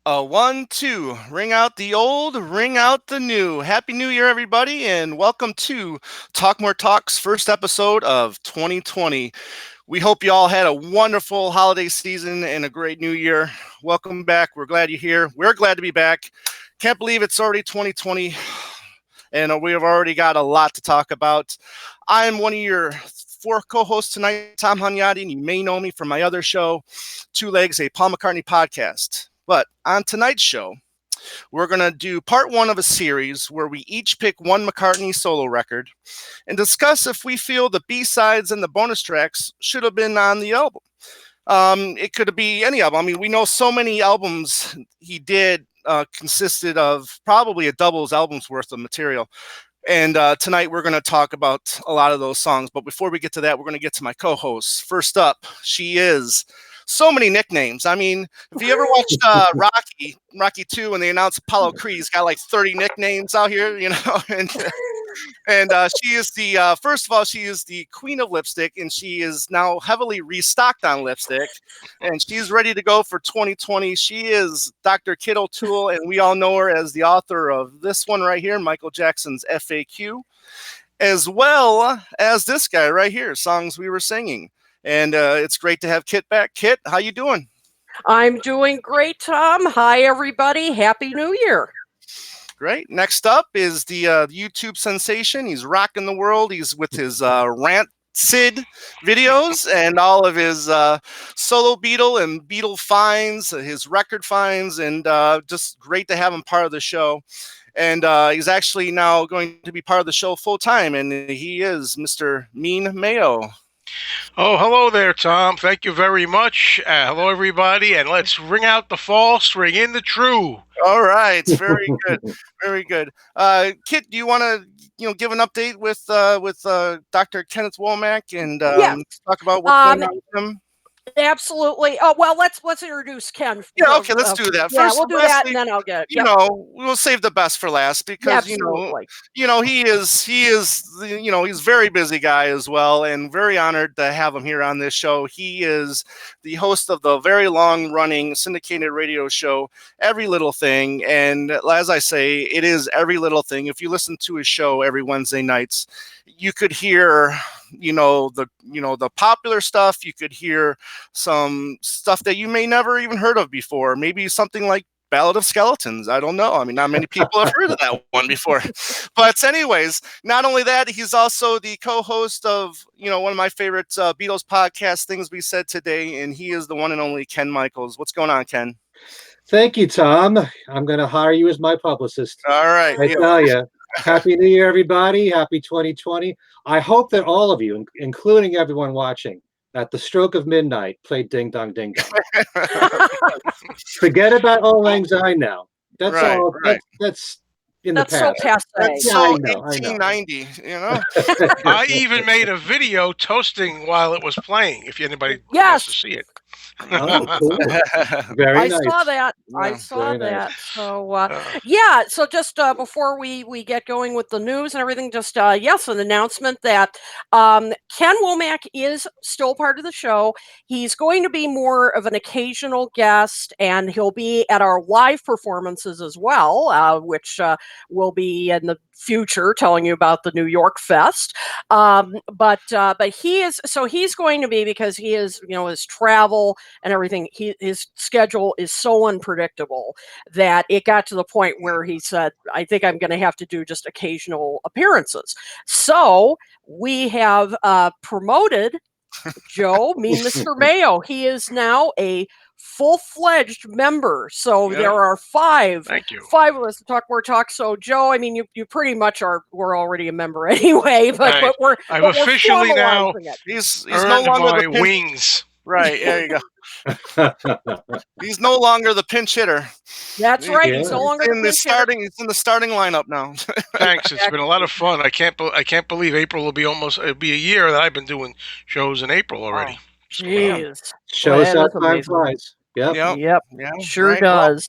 One, two. Ring out the old, ring out the new. Happy New Year, everybody, and welcome to Talk More Talk's first episode of 2020. We hope you all had a wonderful holiday season and a great new year. Welcome back. We're glad you're here. We're glad to be back. Can't believe it's already 2020, and we have already got a lot to talk about. I'm one of your four co-hosts tonight, Tom Hunyadi, and you may know me from my other show, Two Legs, a Paul McCartney podcast. But on tonight's show, we're going to do part one of a series where we each pick one McCartney solo record and discuss if we feel the B-sides and the bonus tracks should have been on the album. It could be any album. I mean, we know so many albums he did consisted of probably a double's album's worth of material. And tonight we're going to talk about a lot of those songs. But before we get to that, we're going to get to my co-hosts. First up, she is so many nicknames. I mean, if you ever watched Rocky 2, when they announced Apollo Creed, he's got like 30 nicknames out here, you know. And she is the first of all, she is the queen of lipstick, and she is now heavily restocked on lipstick, and she's ready to go for 2020. She is Dr. Kit O'Toole, and we all know her as the author of this one right here, Michael Jackson's FAQ, as well as this guy right here, Songs We Were Singing. And it's great to have Kit back. Kit, how you doing? I'm doing great, Tom. Hi, everybody. Happy New Year. Great. Next up is the YouTube sensation. He's rocking the world. He's with his Rant Sid videos and all of his solo Beatle and Beatle finds, his record finds, and just great to have him part of the show. And he's actually now going to be part of the show full time, and he is Mr. Mean Mayo. Oh, hello there, Tom. Thank you very much. Hello, everybody, and let's ring out the false, ring in the true. All right, very good, very good. Kit, do you want to give an update with Dr. Kenneth Womack and talk about what's going on with him? Absolutely. Oh, well, let's introduce Ken. Yeah, okay, let's do that. First, we'll do that, and then I'll get it. You know, we'll save the best for last because he is he's a very busy guy as well, and very honored to have him here on this show. He is the host of the very long-running syndicated radio show, Every Little Thing, and as I say, it is every little thing. If you listen to his show every Wednesday nights, you could hear the popular stuff. You could hear some stuff that you may never even heard of before. Maybe something like Ballad of Skeletons. I don't know. I mean, not many people have heard of that one before. But anyways, not only that, he's also the co-host of, one of my favorite Beatles podcast, Things We Said Today, and he is the one and only Ken Michaels. What's going on, Ken? Thank you, Tom. I'm going to hire you as my publicist. All right. I tell you. Happy New Year, everybody. Happy 2020. I hope that all of you, including everyone watching, at the stroke of midnight, played Ding Dong Ding Dong. Forget about Auld Lang Syne now. That's right, all. Right. That's in the past. So passe. That's so 1890, I even made a video toasting while it was playing, if anybody wants to see it. Oh, cool. Very nice. Saw that. Yeah, I saw that. Nice. So, so just before we get going with the news and everything, just, an announcement that Ken Womack is still part of the show. He's going to be more of an occasional guest, and he'll be at our live performances as well, which will be in the future, telling you about the New York Fest. But he's going to be, because he is, his travel and everything, his schedule is so unpredictable that it got to the point where he said, I think I'm going to have to do just occasional appearances. So we have promoted Joe, Mr. Mayo. He is now a full-fledged member. So there are five of us to Talk More Talk. So Joe, I mean, you pretty much we're already a member anyway, but I'm officially now he's no longer the wings. Right, there you go. He's no longer the pinch hitter. That's right. He's no longer He's in the starting lineup now. Thanks. It's been a lot of fun. I can't believe April it'll be a year that I've been doing shows in April already. Jeez. Shows how time flies. Yep. Yeah, sure does.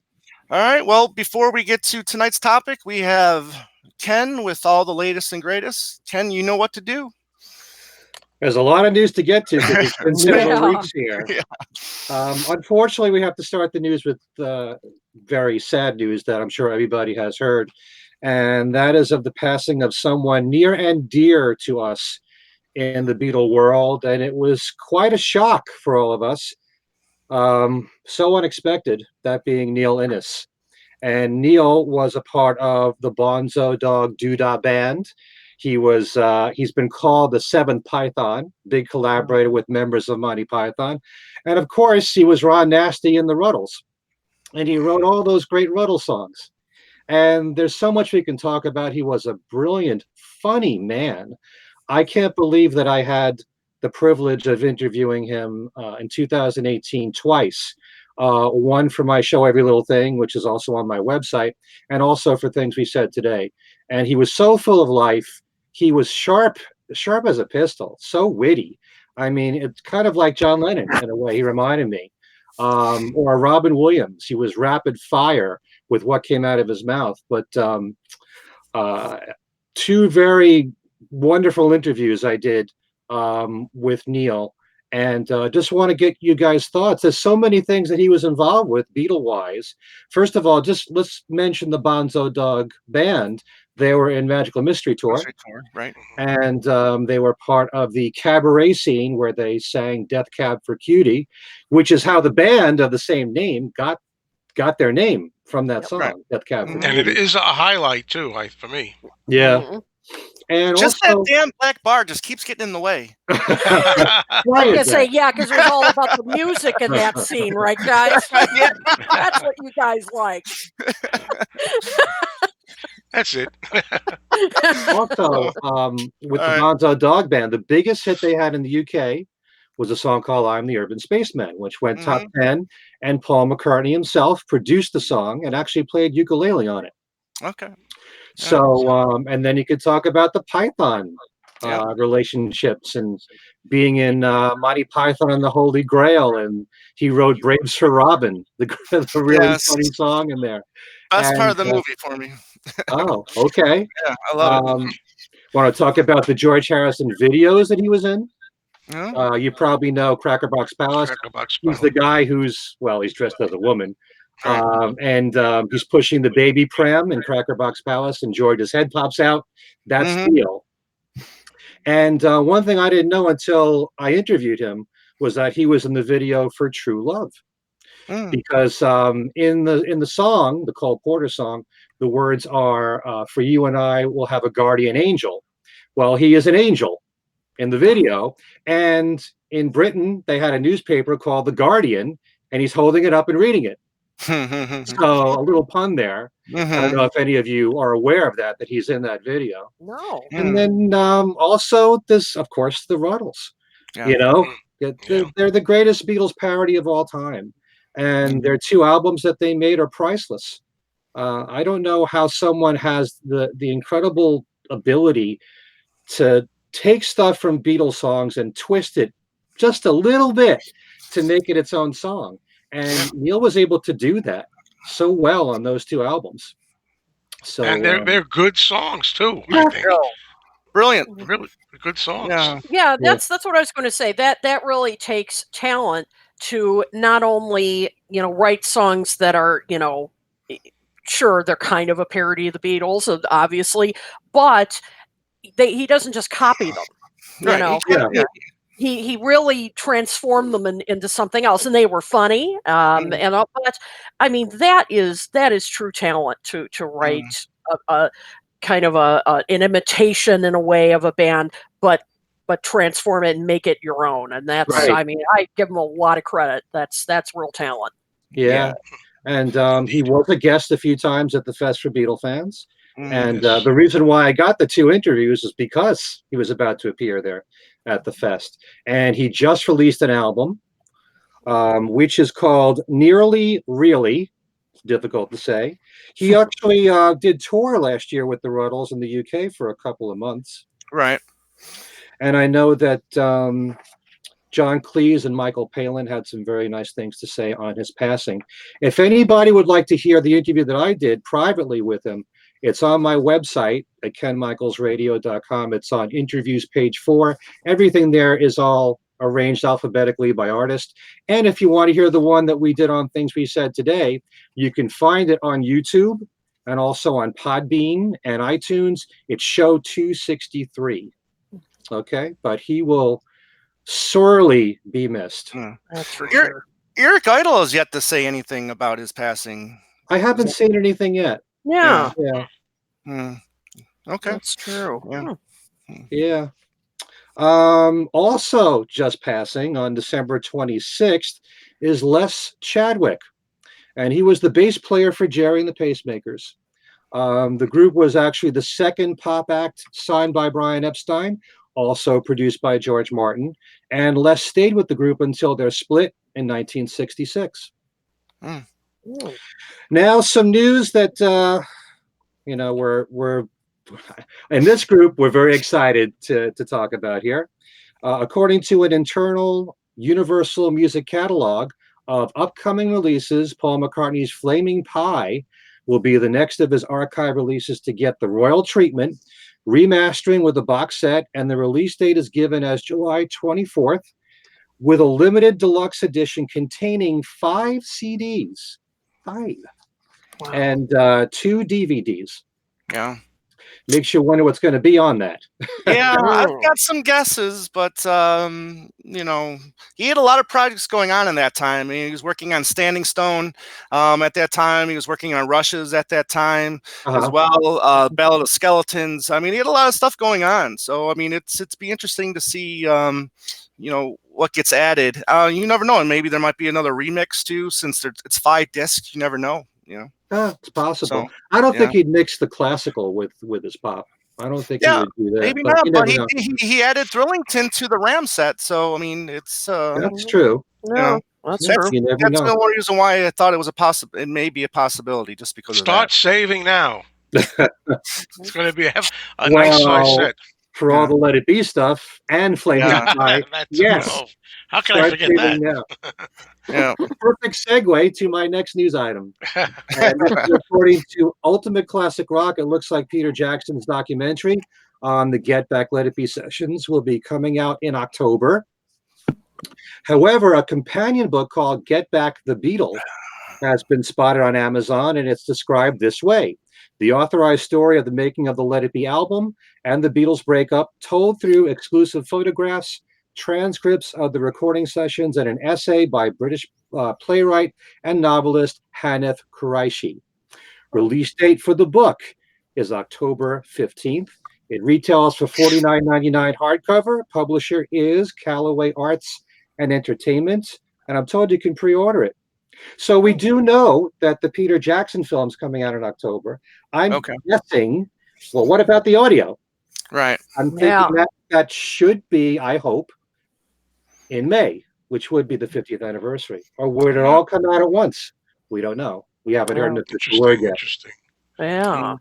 All right. Well, before we get to tonight's topic, we have Ken with all the latest and greatest. Ken, you know what to do. There's a lot of news to get to because it's been several weeks here. Unfortunately, we have to start the news with very sad news that I'm sure everybody has heard, and that is of the passing of someone near and dear to us in the Beatle world, and it was quite a shock for all of us. So unexpected, that being Neil Innes. And Neil was a part of the Bonzo Dog Doodah Band. He's been called the Seventh Python, big collaborator with members of Monty Python. And of course, he was Ron Nasty in the Rattles. And he wrote all those great Rattle songs. And there's so much we can talk about. He was a brilliant, funny man. I can't believe that I had the privilege of interviewing him in 2018 twice. One for my show, Every Little Thing, which is also on my website, and also for Things We Said Today. And he was so full of life. He was sharp as a pistol, so witty. I mean, it's kind of like John Lennon in a way. He reminded me. Or Robin Williams. He was rapid fire with what came out of his mouth. But two very wonderful interviews I did with Neil, and just want to get you guys' thoughts. There's so many things that he was involved with Beatle-wise. First of all, just let's mention the Bonzo Dog Band. They were in Magical Mystery Tour, right? And they were part of the cabaret scene where they sang Death Cab for Cutie, which is how the band of the same name got their name from that song, right. Death Cab for And Cutie. it is a highlight too, for me. Yeah. Mhm. And Just also, that damn black bar just keeps getting in the way. I was gonna say, yeah, because it was all about the music in that scene, right, guys? Yeah. That's what you guys like. That's it. also with the All right. Bonzo Dog Band, the biggest hit they had in the UK was a song called I'm the Urban Spaceman, which went top 10, and Paul McCartney himself produced the song and actually played ukulele on it. Okay. So, and then you could talk about the Python Yeah. relationships and being in Monty Python and the Holy Grail, and he wrote Braves for Robin, the really Yes. funny song in there. Best part of the And, movie for me. Oh, okay. Yeah, I love it. Want to talk about the George Harrison videos that he was in? Yeah. You probably know Crackerbox Palace. He's the guy who's, well, he's dressed as a woman. Right. And he's pushing the baby pram in Crackerbox Palace, and George's head pops out. That's Neil. And one thing I didn't know until I interviewed him was that he was in the video for True Love. Because in the song, the Cole Porter song, the words are, for you and I will have a guardian angel. Well, he is an angel in the video. And in Britain, they had a newspaper called The Guardian, and he's holding it up and reading it. So a little pun there. I don't know if any of you are aware of that he's in that video. No. And then also this, of course, the Rattles. Yeah. You know, they're the greatest Beatles parody of all time. And their two albums that they made are priceless. I don't know how someone has the incredible ability to take stuff from Beatles songs and twist it just a little bit to make it its own song. And Neil was able to do that so well on those two albums. So, and they're good songs too. Yeah. I think. Brilliant. Really good songs. Yeah, that's what I was going to say. That really takes talent to not only write songs that are sure they're kind of a parody of the Beatles, obviously, but he doesn't just copy them. Right. He really transformed them into something else, and they were funny. And all, but I mean that is true talent to write a kind of an imitation in a way of a band, but transform it and make it your own. And that's I mean, I give him a lot of credit. That's real talent. Yeah. And he was a guest a few times at the Fest for Beatle fans. And the reason why I got the two interviews is because he was about to appear there at the Fest. And he just released an album, which is called Nearly Really. It's difficult to say. He actually did tour last year with the Rattles in the UK for a couple of months. Right. And I know that John Cleese and Michael Palin had some very nice things to say on his passing. If anybody would like to hear the interview that I did privately with him, it's on my website at kenmichaelsradio.com. It's on interviews page 4. Everything there is all arranged alphabetically by artist. And if you want to hear the one that we did on Things We Said Today, you can find it on YouTube and also on Podbean and iTunes. It's show 263. Okay, but he will sorely be missed. That's for sure. Eric Idle has yet to say anything about his passing. I haven't seen anything yet. Yeah. Okay, that's true. Yeah. Also just passing on December 26th is Les Chadwick, and he was the bass player for Jerry and the Pacemakers. The group was actually the second pop act signed by Brian Epstein, also produced by George Martin, and Les stayed with the group until their split in 1966. Now, some news that we're in this group we're very excited to talk about here. According to an internal Universal Music catalog of upcoming releases, Paul McCartney's Flaming Pie will be the next of his archive releases to get the royal treatment, remastering with a box set, and the release date is given as July 24th, with a limited deluxe edition containing 5 CDs, 5, and 2 DVDs. Yeah. Makes you wonder what's going to be on that. Yeah, I've got some guesses, but he had a lot of projects going on in that time. I mean, he was working on Standing Stone at that time. He was working on Rushes at that time as well. Ballad of Skeletons. I mean, he had a lot of stuff going on. So, I mean, it's be interesting to see, what gets added. You never know, and maybe there might be another remix too, since it's 5 discs. You never know. It's possible. So, I don't think he'd mix the classical with his pop. I don't think he would do that. Maybe not, but he added Thrillington to the Ram set, so I mean, it's that's true. Yeah, that's true. You never that's know. the only reason why I thought it was it may be a possibility, just because Start of saving now. It's going to be a nice size set. For all the Let It Be stuff and Flaming Pie. Yes. How can I forget that? Now. Yeah. Perfect segue to my next news item. And according to Ultimate Classic Rock, it looks like Peter Jackson's documentary on the Get Back Let It Be sessions will be coming out in October. However, a companion book called Get Back the Beatles has been spotted on Amazon, and it's described this way: the authorized story of the making of the Let It Be album and the Beatles breakup, told through exclusive photographs, transcripts of the recording sessions, and an essay by British playwright and novelist Hanif Kureishi. Release date for the book is October 15th. It retails for $49.99 hardcover. Publisher is Callaway Arts and Entertainment, and I'm told you can pre-order it. So we do know that the Peter Jackson film's coming out in October. I'm guessing, well, what about the audio? Right. I'm thinking that should be, I hope, in May, which would be the 50th anniversary. Or would it all come out at once? We don't know. We haven't heard an official word yet. Interesting. Yeah.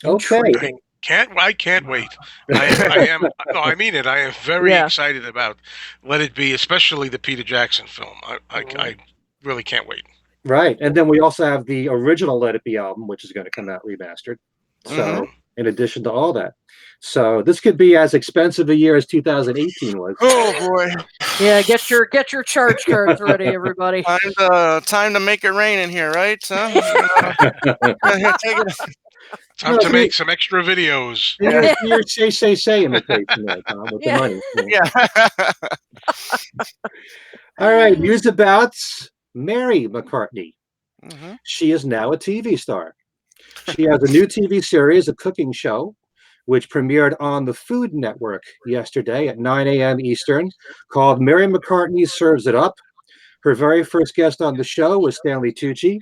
Okay. I can't wait. I am. No, I mean it. I am very excited about Let It Be, especially the Peter Jackson film. I really can't wait. Right, and then we also have the original Let It Be album, which is going to come out remastered. So, in addition to all that, so this could be as expensive a year as 2018 was. Oh boy! Yeah, get your charge cards ready, everybody. Time to make it rain in here, right? Take it. Time to make some extra videos. Your say imitation there, Tom, with the money. Yeah. All right, news about Mary McCartney. She is now a TV star. She has a new TV series, a cooking show, which premiered on the Food Network yesterday at 9 a.m. Eastern, called Mary McCartney Serves It Up. Her very first guest on the show was Stanley Tucci.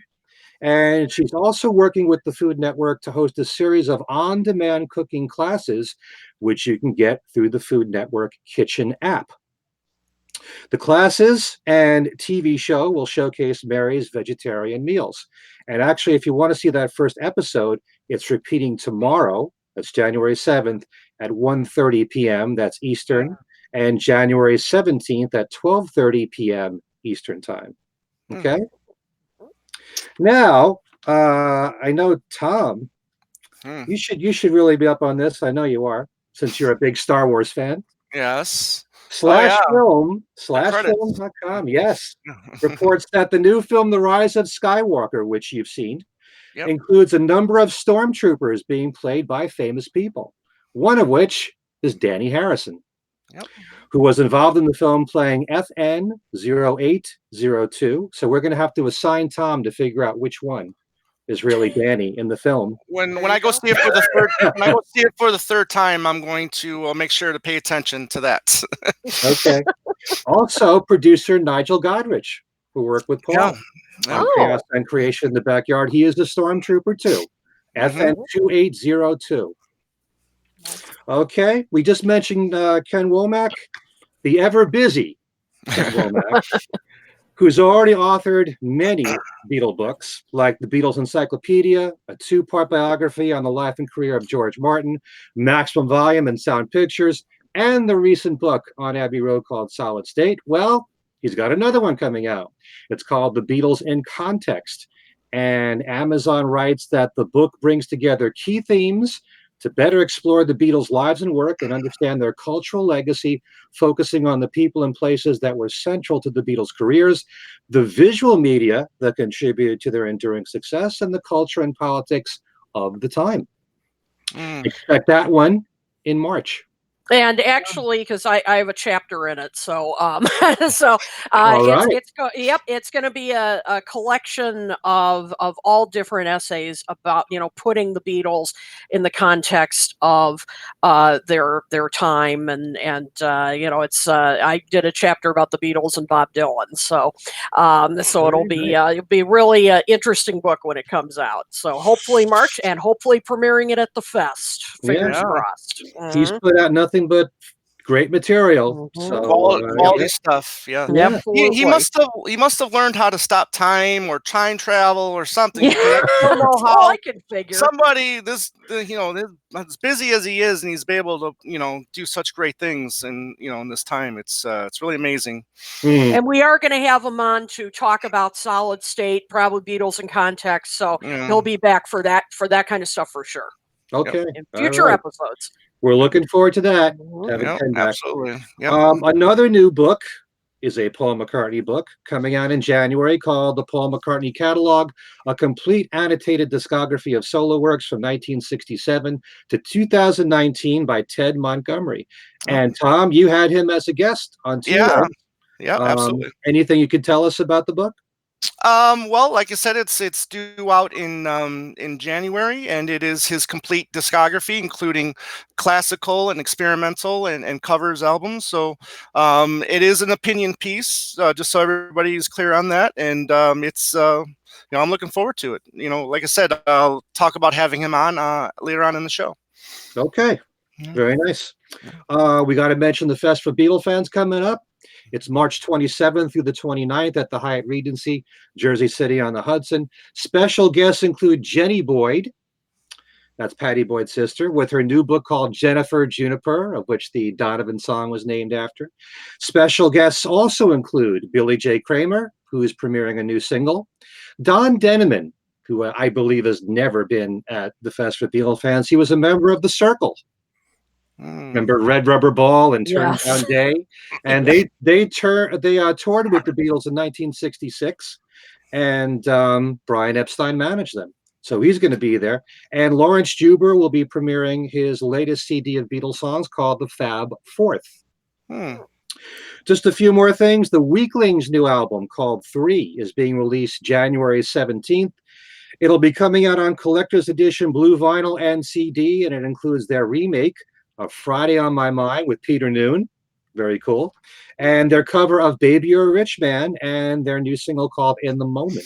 And she's also working with the Food Network to host a series of on-demand cooking classes, which you can get through the Food Network Kitchen app. The classes and TV show will showcase Mary's vegetarian meals. And actually, if you want to see that first episode, it's repeating tomorrow. That's January 7th at 1:30 p.m. That's Eastern. And January 17th at 12:30 p.m. Eastern time. Okay? Now, I know, Tom, you should really be up on this. I know you are, since you're a big Star Wars fan. Yes. /film/film.com, yes, reports that the new film, The Rise of Skywalker, which you've seen, includes a number of stormtroopers being played by famous people, one of which is Danny Harrison, who was involved in the film playing FN-0802. So we're going to have to assign Tom to figure out which one is really Danny in the film. When I go see it for the third time, I'm going to make sure to pay attention to that. Okay. Also, producer Nigel Godrich, who worked with Paul on Chaos and Creation in the Backyard. He is the stormtrooper too. FN-2802. Okay, we just mentioned Ken Womack, the ever busy Ken Womack, who's already authored many Beatle books, like the Beatles Encyclopedia, a 2-part biography on the life and career of George Martin, maximum volume and sound pictures, and the recent book on Abbey Road called Solid State. Well, he's got another one coming out. It's called The Beatles in Context. And Amazon writes that the book brings together key themes to better explore the Beatles' lives and work and understand their cultural legacy, focusing on the people and places that were central to the Beatles' careers, the visual media that contributed to their enduring success, and the culture and politics of the time. Expect that one in March. And actually, because I have a chapter in it, so it's going to be a collection of all different essays about putting the Beatles in the context of their time, and it's I did a chapter about the Beatles and Bob Dylan, so it'll be really an interesting book when it comes out. So hopefully March, and hopefully premiering it at the fest. Fingers crossed. He's put out nothing but great material, so quality stuff. He must have learned how to stop time or time travel or something. I don't know how I can figure somebody as busy as he is, and he's able to do such great things, and in this time, it's really amazing. And we are going to have him on to talk about Solid State, probably Beatles in Context, so he'll be back for that kind of stuff for sure. Okay. In future episodes. We're looking forward to that. Absolutely. Another new book is a Paul McCartney book coming out in January called The Paul McCartney Catalog, a complete annotated discography of solo works from 1967 to 2019 by Ted Montgomery. And Tom, you had him as a guest on Tuesday. Absolutely. Anything you could tell us about the book? Well, like I said, it's due out in January, and it is his complete discography, including classical and experimental and covers albums. So it is an opinion piece, just so everybody's clear on that. And it's I'm looking forward to it. Like I said, I'll talk about having him on later on in the show. Okay, very nice. We got to mention the Fest for Beatle fans coming up. It's March 27th through the 29th at the Hyatt Regency, Jersey City on the Hudson. Special guests include Jenny Boyd, that's Pattie Boyd's sister, with her new book called Jennifer Juniper, of which the Donovan song was named after. Special guests also include Billy J. Kramer, who is premiering a new single, Don Denneman, who I believe has never been at the Fest for Beatle fans. He was a member of The Circle. Remember Red Rubber Ball and Turn Down Day? And they toured with the Beatles in 1966, and Brian Epstein managed them. So he's going to be there. And Lawrence Juber will be premiering his latest CD of Beatles songs called The Fab Fourth. Just a few more things. The Weaklings' new album called 3 is being released January 17th. It'll be coming out on collector's edition blue vinyl and CD, and it includes their remake of Friday on My Mind with Peter Noon. Very cool. And their cover of Baby You're a Rich Man, and their new single called In the Moment.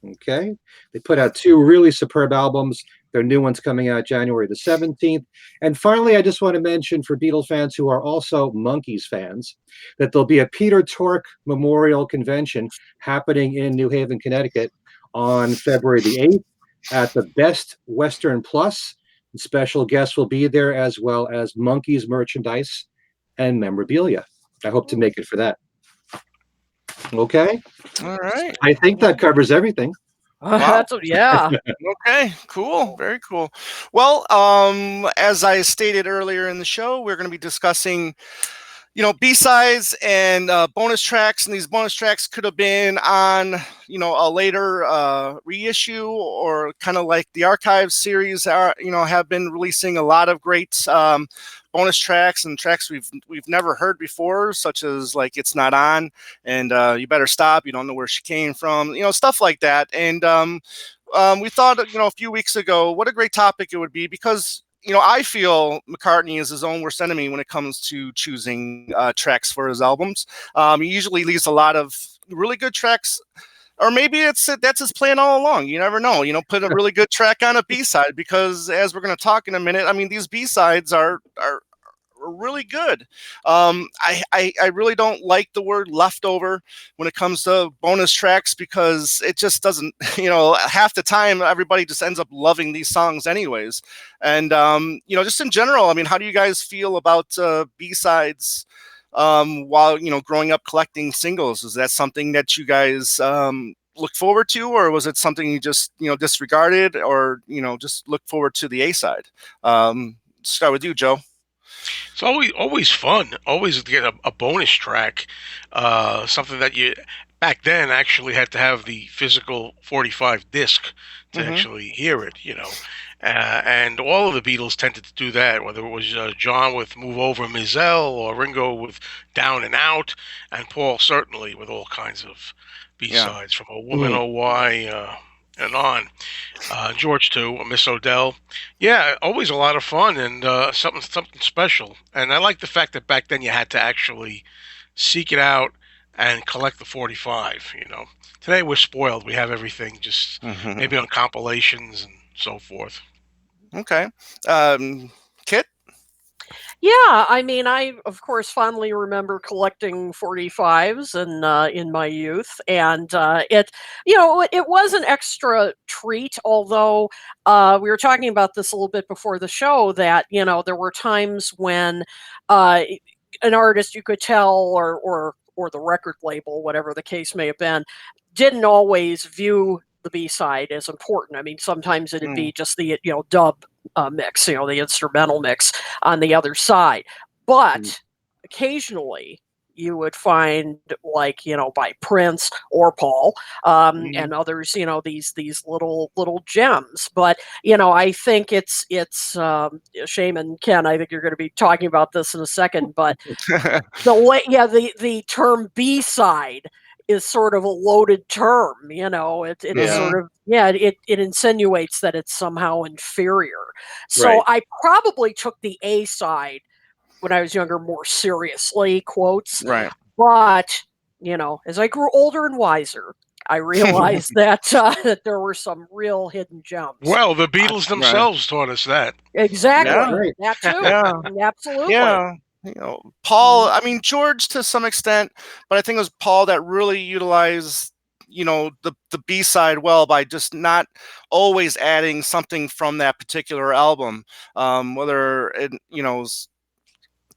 Okay. They put out 2 really superb albums. Their new one's coming out January the 17th. And finally, I just want to mention for Beatles fans who are also Monkees fans, that there'll be a Peter Tork Memorial Convention happening in New Haven, Connecticut on February the 8th at the Best Western Plus. Special guests will be there, as well as Monkees merchandise and memorabilia. I hope to make it for that. Okay. All right. I think that covers everything. Wow. Okay, cool. Very cool. Well, as I stated earlier in the show, we're going to be discussing B-sides and bonus tracks, and these bonus tracks could have been on, a later reissue, or kind of like the Archives series are, have been releasing a lot of great bonus tracks and tracks we've never heard before, such as like It's Not On and You Better Stop, You Don't Know Where She Came From, stuff like that. And we thought, a few weeks ago, what a great topic it would be, because I feel McCartney is his own worst enemy when it comes to choosing tracks for his albums. He usually leaves a lot of really good tracks, or maybe that's his plan all along. You never know. Put a really good track on a B-side, because as we're going to talk in a minute, these B-sides are really good. I really don't like the word leftover when it comes to bonus tracks, because it just doesn't, half the time everybody just ends up loving these songs anyways. And, just in general, how do you guys feel about B-sides while, growing up collecting singles? Is that something that you guys look forward to, or was it something you just, disregarded, or, just look forward to the A-side? Start with you, Joe. It's always fun, always to get a bonus track, something that you back then actually had to have the physical 45 disc to actually hear it, and all of the Beatles tended to do that, whether it was John with Move Over Mizelle, or Ringo with Down and Out, and Paul certainly with all kinds of B-sides, from A Woman Oh Why and on. George too, Miss Odell. Yeah, always a lot of fun, and something special. And I like the fact that back then you had to actually seek it out and collect the 45. Today we're spoiled. We have everything just maybe on compilations and so forth. Okay, Kit. Yeah, I of course fondly remember collecting 45s in my youth, and it was an extra treat. Although we were talking about this a little bit before the show, that there were times when an artist, you could tell, or the record label, whatever the case may have been, didn't always view the B-side as important. Sometimes it'd be just the dub mix, the instrumental mix on the other side. But occasionally you would find, like, by Prince or Paul and others, these little gems. But I think it's Shame, and Ken, I think you're going to be talking about this in a second. But the term B-side is sort of a loaded term, it is sort of, it insinuates that it's somehow inferior. So I probably took the A-side when I was younger more seriously, quotes. Right. But, as I grew older and wiser, I realized that there were some real hidden gems. Well, the Beatles themselves taught us that. Exactly. Yeah. That too. Yeah. Absolutely. Yeah. Paul, George to some extent, but I think it was Paul that really utilized, the B-side well, by just not always adding something from that particular album, whether it,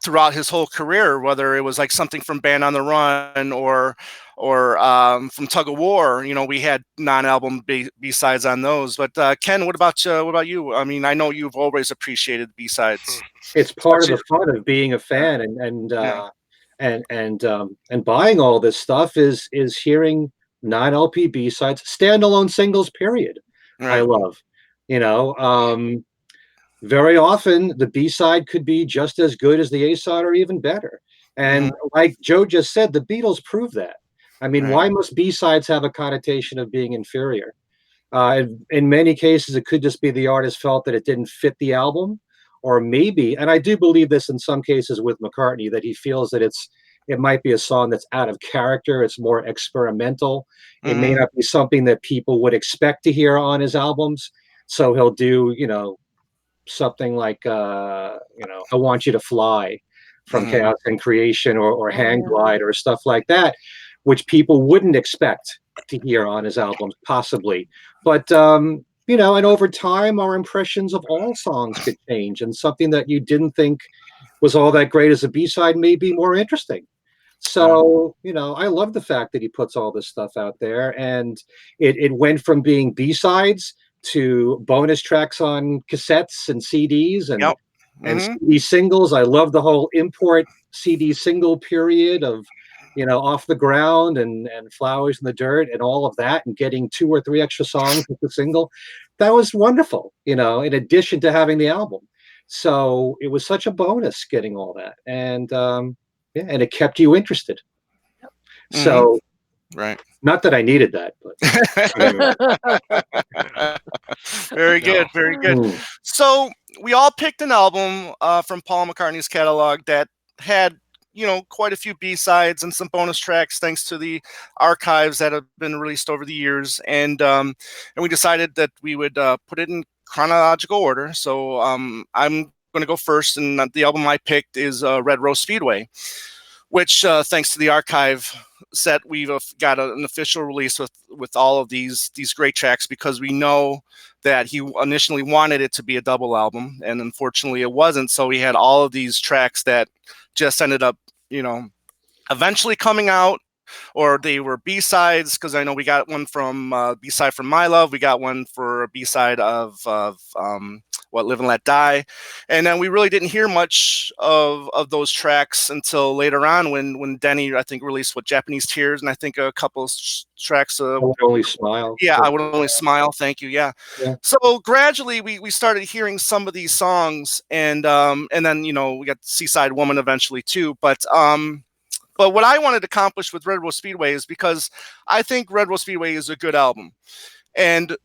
throughout his whole career, whether it was like something from Band on the Run or from Tug of War. We had non-album B-sides on those. But Ken, what about you? I know you've always appreciated B-sides. It's part of the fun of being a fan, and buying all this stuff is hearing non-LP B-sides, standalone singles. Period. Right. I love. Very often the B-side could be just as good as the A-side, or even better. And like Joe just said, the Beatles proved that. Why must B-sides have a connotation of being inferior? In many cases, it could just be the artist felt that it didn't fit the album, or maybe, and I do believe this in some cases with McCartney, that he feels that it might be a song that's out of character. It's more experimental. It may not be something that people would expect to hear on his albums. So he'll do, something like I Want You to Fly from Chaos and Creation, or Hang Glide, or stuff like that, which people wouldn't expect to hear on his albums, possibly. But and over time our impressions of all songs could change, and something that you didn't think was all that great as a B-side may be more interesting. So I love the fact that he puts all this stuff out there, and it went from being B-sides to bonus tracks on cassettes and CDs, and And CD singles, I love the whole import CD single period of, Off the Ground and Flowers in the Dirt and all of that, and getting 2 or 3 extra songs with the single. That was wonderful, in addition to having the album. So it was such a bonus getting all that. And and it kept you interested. So right. Not that I needed that, but very good, very good. So we all picked an album from Paul McCartney's catalog that had, quite a few B-sides and some bonus tracks thanks to the archives that have been released over the years, and we decided that we would put it in chronological order. So I'm going to go first, and the album I picked is Red Rose Speedway, which thanks to the archive set, we've got an official release with all of these great tracks, because we know that he initially wanted it to be a double album, and unfortunately it wasn't. So we had all of these tracks that just ended up, eventually coming out, or they were B-sides, because I know we got one from B-side from My Love, we got one for a B-side of What Live and Let Die, and then we really didn't hear much of those tracks until later on when Denny, I think, released Japanese Tears, and I think a couple of tracks. I Would Only Smile. Yeah, I Would Only Smile. Thank you. Yeah. So gradually we started hearing some of these songs, and then we got Seaside Woman eventually too, but what I wanted to accomplish with Red Rose Speedway is, because I think Red Rose Speedway is a good album. And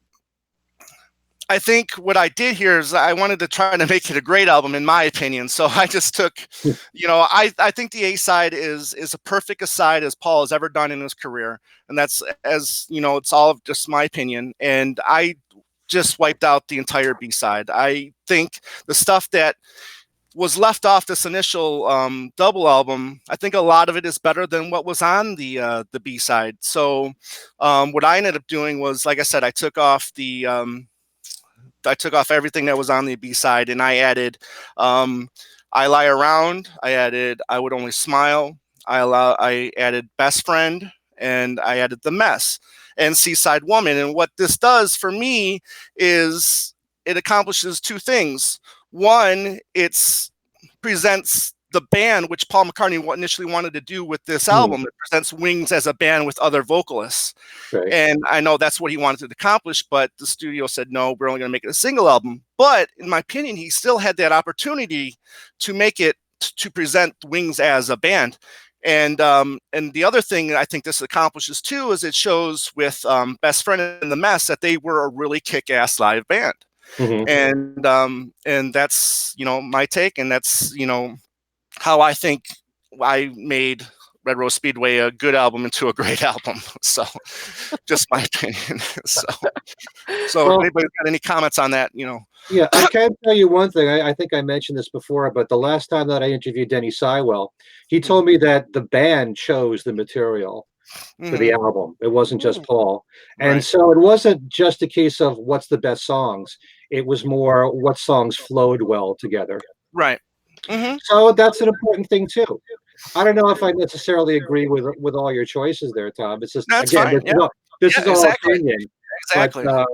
I think what I did here is I wanted to try to make it a great album, in my opinion. So I just took, I think the A-side is a perfect aside as Paul has ever done in his career. And that's, as it's all of just my opinion. And I just wiped out the entire B-side. I think the stuff that was left off this initial double album, I think a lot of it is better than what was on the B-side. So what I ended up doing was, like I said, I took off everything that was on the B-side, and I added I Lie Around, I added I Would Only Smile, I added Best Friend, and I added The Mess and Seaside Woman. And what this does for me is it accomplishes 2 things. One, it presents the band, which Paul McCartney initially wanted to do with this album. It presents Wings as a band with other vocalists. Right. And I know that's what he wanted to accomplish, but the studio said, no, we're only going to make it a single album. But in my opinion, he still had that opportunity to make it, to present Wings as a band. And the other thing I think this accomplishes too is it shows with Best Friend and The Mess that they were a really kick-ass live band. And that's my take, and that's how I think I made Red Rose Speedway a good album into a great album. So just my opinion. So well, if anybody's got any comments on that, Yeah, I can tell you one thing. I think I mentioned this before, but the last time that I interviewed Denny Sywell, he told me that the band chose the material for the album. It wasn't just Paul. And so it wasn't just a case of what's the best songs. It was more what songs flowed well together. Right. So that's an important thing too. I don't know if I necessarily agree with all your choices there, Tom. It's just, that's again, fine. this is all opinion. Exactly. But,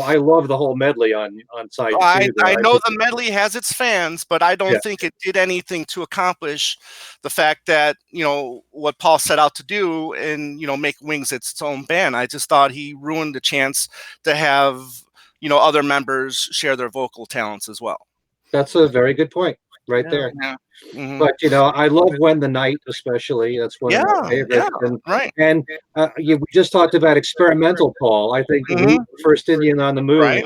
I love the whole medley on side 2. I know the medley has its fans, but I don't think it did anything to accomplish the fact that, what Paul set out to do and, make Wings its own band. I just thought he ruined the chance to have, other members share their vocal talents as well. That's a very good point right there. Yeah. But I love When the Night, especially. That's one of my favorites. And we just talked about experimental Paul. I think First Indian on the Moon.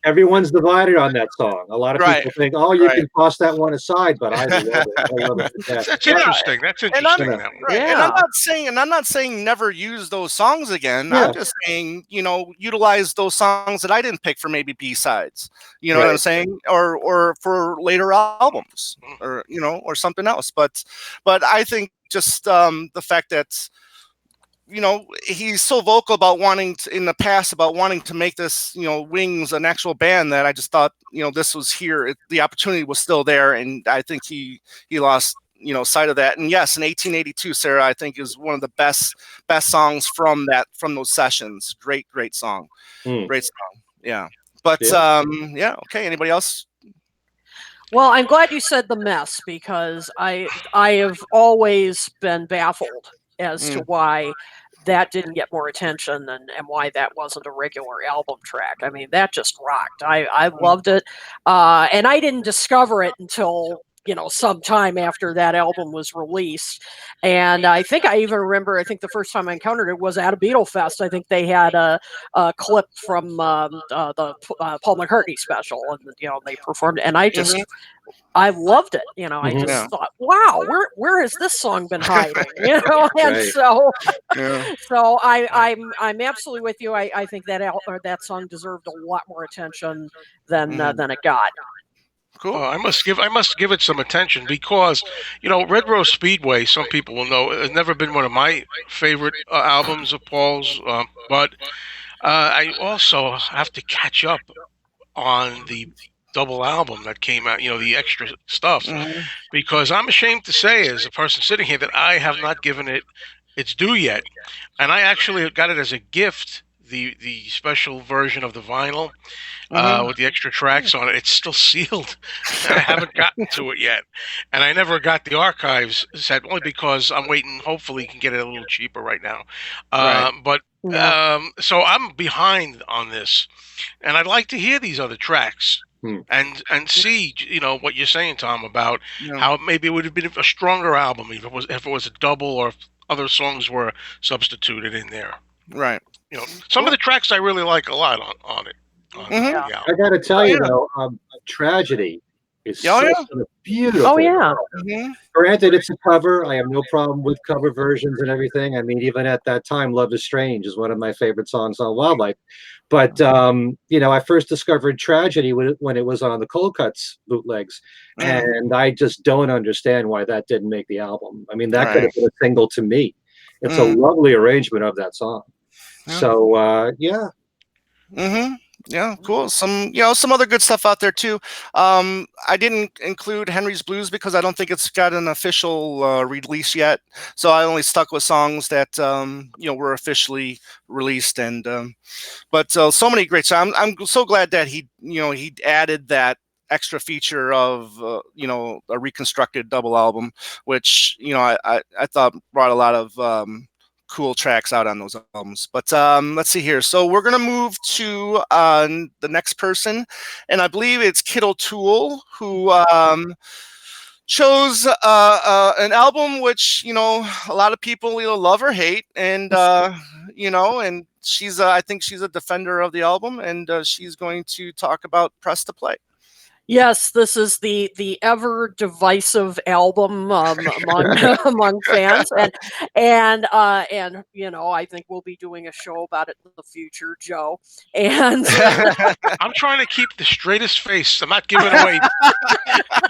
Everyone's divided on that song. A lot of people think, "Oh, you can toss that one aside," but I love it. I love it. That's interesting. That's interesting. And I'm not saying never use those songs again. I'm just saying, utilize those songs that I didn't pick for maybe B-sides. You know what I'm saying, or for later albums, or or something else. But I think just the fact that he's so vocal about wanting to, in the past, about wanting to make this, Wings an actual band, that I just thought, this was here. The opportunity was still there. And I think he lost, sight of that. And yes, in 1882, Sarah, I think is one of the best songs from those sessions. Great song. Great song. Yeah. But okay. Anybody else? Well, I'm glad you said the mess, because I have always been baffled as to why that didn't get more attention, and why that wasn't a regular album track. I mean, that just rocked. I loved it, and I didn't discover it until some time after that album was released. And I think I even remember, I think the first time I encountered it was at a Beatle Fest. I think they had a clip from the Paul McCartney special, and they performed it, and I loved it. I Mhm. just thought, wow, where has this song been hiding? And Right. so Yeah. so I'm absolutely with you. I think that song deserved a lot more attention than it got. Cool. I must give it some attention, because Red Rose Speedway, some people will know, has never been one of my favorite albums of Paul's, but I also have to catch up on the double album that came out, the extra stuff, because I'm ashamed to say, as a person sitting here, that I have not given it its due yet. And I actually got it as a gift, the special version of the vinyl, with the extra tracks on it. It's still sealed, and I haven't gotten to it yet. And I never got the archives set, only because I'm waiting. Hopefully, you can get it a little cheaper right now. Right. But Yeah. so I'm behind on this, and I'd like to hear these other tracks and see, what you're saying, Tom, about how maybe it would have been a stronger album if it was a double, or if other songs were substituted in there. Right. Some of the tracks I really like a lot on it. Yeah. I got to tell you though, Tragedy is such a beautiful. Oh yeah. Granted, it's a cover. I have no problem with cover versions and everything. I mean, even at that time, "Love Is Strange" is one of my favorite songs on Wildlife. But I first discovered Tragedy when it was on the Cold Cuts bootlegs, and I just don't understand why that didn't make the album. I mean, that could have been a single to me. It's a lovely arrangement of that song. So yeah. Yeah, cool. Some other good stuff out there too. I didn't include Henry's Blues because I don't think it's got an official release yet. So I only stuck with songs that were officially released. And but so many great songs. I'm so glad that he added that extra feature of a reconstructed double album, which I thought brought a lot of cool tracks out on those albums. But let's see here. So we're gonna move to the next person, and I believe it's Kid O'Toole, who chose an album which a lot of people either love or hate, and and she's I think she's a defender of the album, and she's going to talk about Press to Play. Yes, this is the ever divisive album among fans, and I think we'll be doing a show about it in the future, Joe. And I'm trying to keep the straightest face. I'm not giving away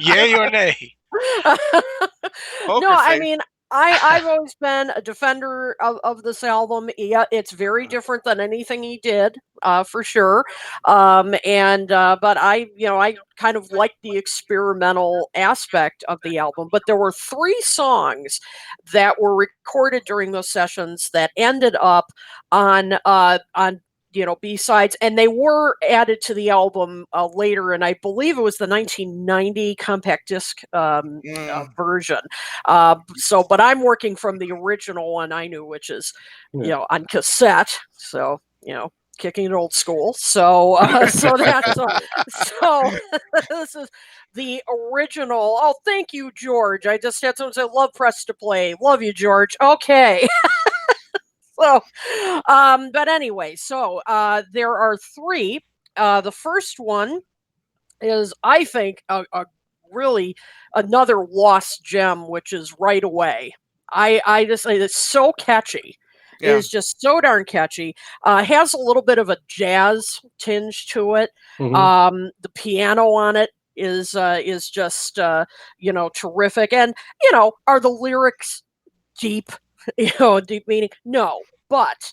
yay or nay. No, I mean, I've always been a defender of this album. Yeah, it's very different than anything he did, for sure. But I kind of like the experimental aspect of the album. But there were 3 songs that were recorded during those sessions that ended up on B-sides, and they were added to the album later, and I believe it was the 1990 compact disc version. But I'm working from the original one I knew, which is on cassette. So kicking it old school. So so this is the original. Oh, thank you, George. I just had someone say, "Love Press to Play." Love you, George. Okay. So, but anyway, so there are 3. The first one is, I think, a really another lost gem, which is "Right Away." I just say it's so catchy. It is just so darn catchy. Has a little bit of a jazz tinge to it. The piano on it is just terrific. And are the lyrics deep? Deep meaning? No, but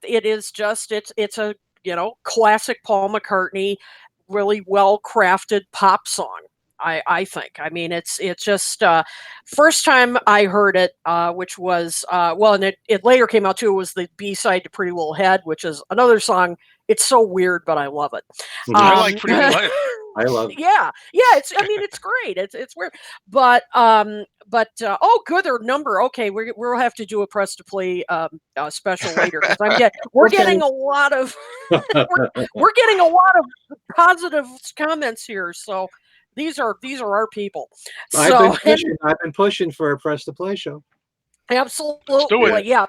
it is just it's a classic Paul McCartney, really well crafted pop song. I think. I mean, it's just first time I heard it, which was and it later came out too. It was the B-side to Pretty Little Head, which is another song. It's so weird, but I love it. I like Pretty Little Head. I love it. Yeah. I mean, it's great. It's weird, but oh, good, their number. Okay, we'll have to do a press to play special later because we're Okay. getting a lot of we're getting a lot of positive comments here. So these are our people. So I've been pushing for a press to play show. absolutely, yeah.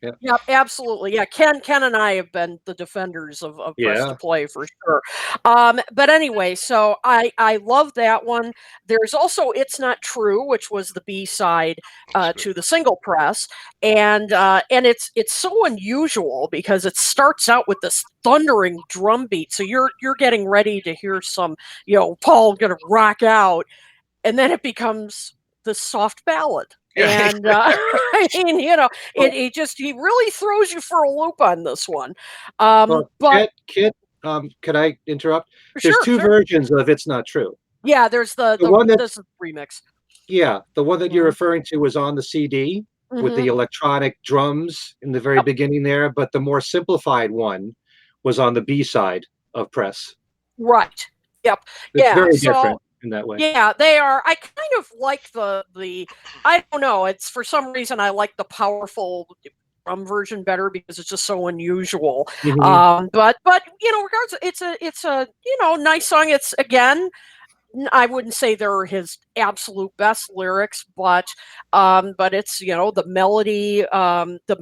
Yeah. Yeah, absolutely. Yeah, Ken and I have been the defenders of press to play for sure. But anyway, so I love that one. There's also "It's Not True," which was the B-side to the single press, and it's so unusual because it starts out with this thundering drum beat. So you're getting ready to hear some, Paul gonna rock out, and then it becomes this soft ballad. And I mean, he really throws you for a loop on this one. But Kit, can I interrupt? There's sure, two versions of "It's Not True." Yeah, there's the one that this is remix. Yeah, the one that you're referring to was on the CD with the electronic drums in the very beginning there, but the more simplified one was on the B side of Press. Right. Yep. It's very different in that way. Yeah, they are. I kind of like the I don't know. It's for some reason I like the powerful drum version better because it's just so unusual. But regardless, it's a nice song. It's again, I wouldn't say they're his absolute best lyrics, but it's the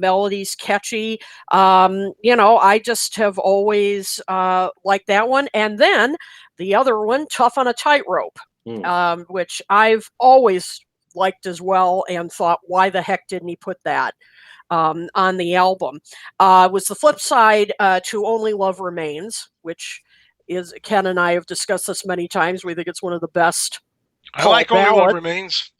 melody's catchy. I just have always liked that one, and then the other one, "Tough on a Tightrope," which I've always liked as well, and thought, why the heck didn't he put that on the album? Was the flip side to "Only Love Remains," which is, Ken and I have discussed this many times. We think it's one of the best. I like "Only Love Remains."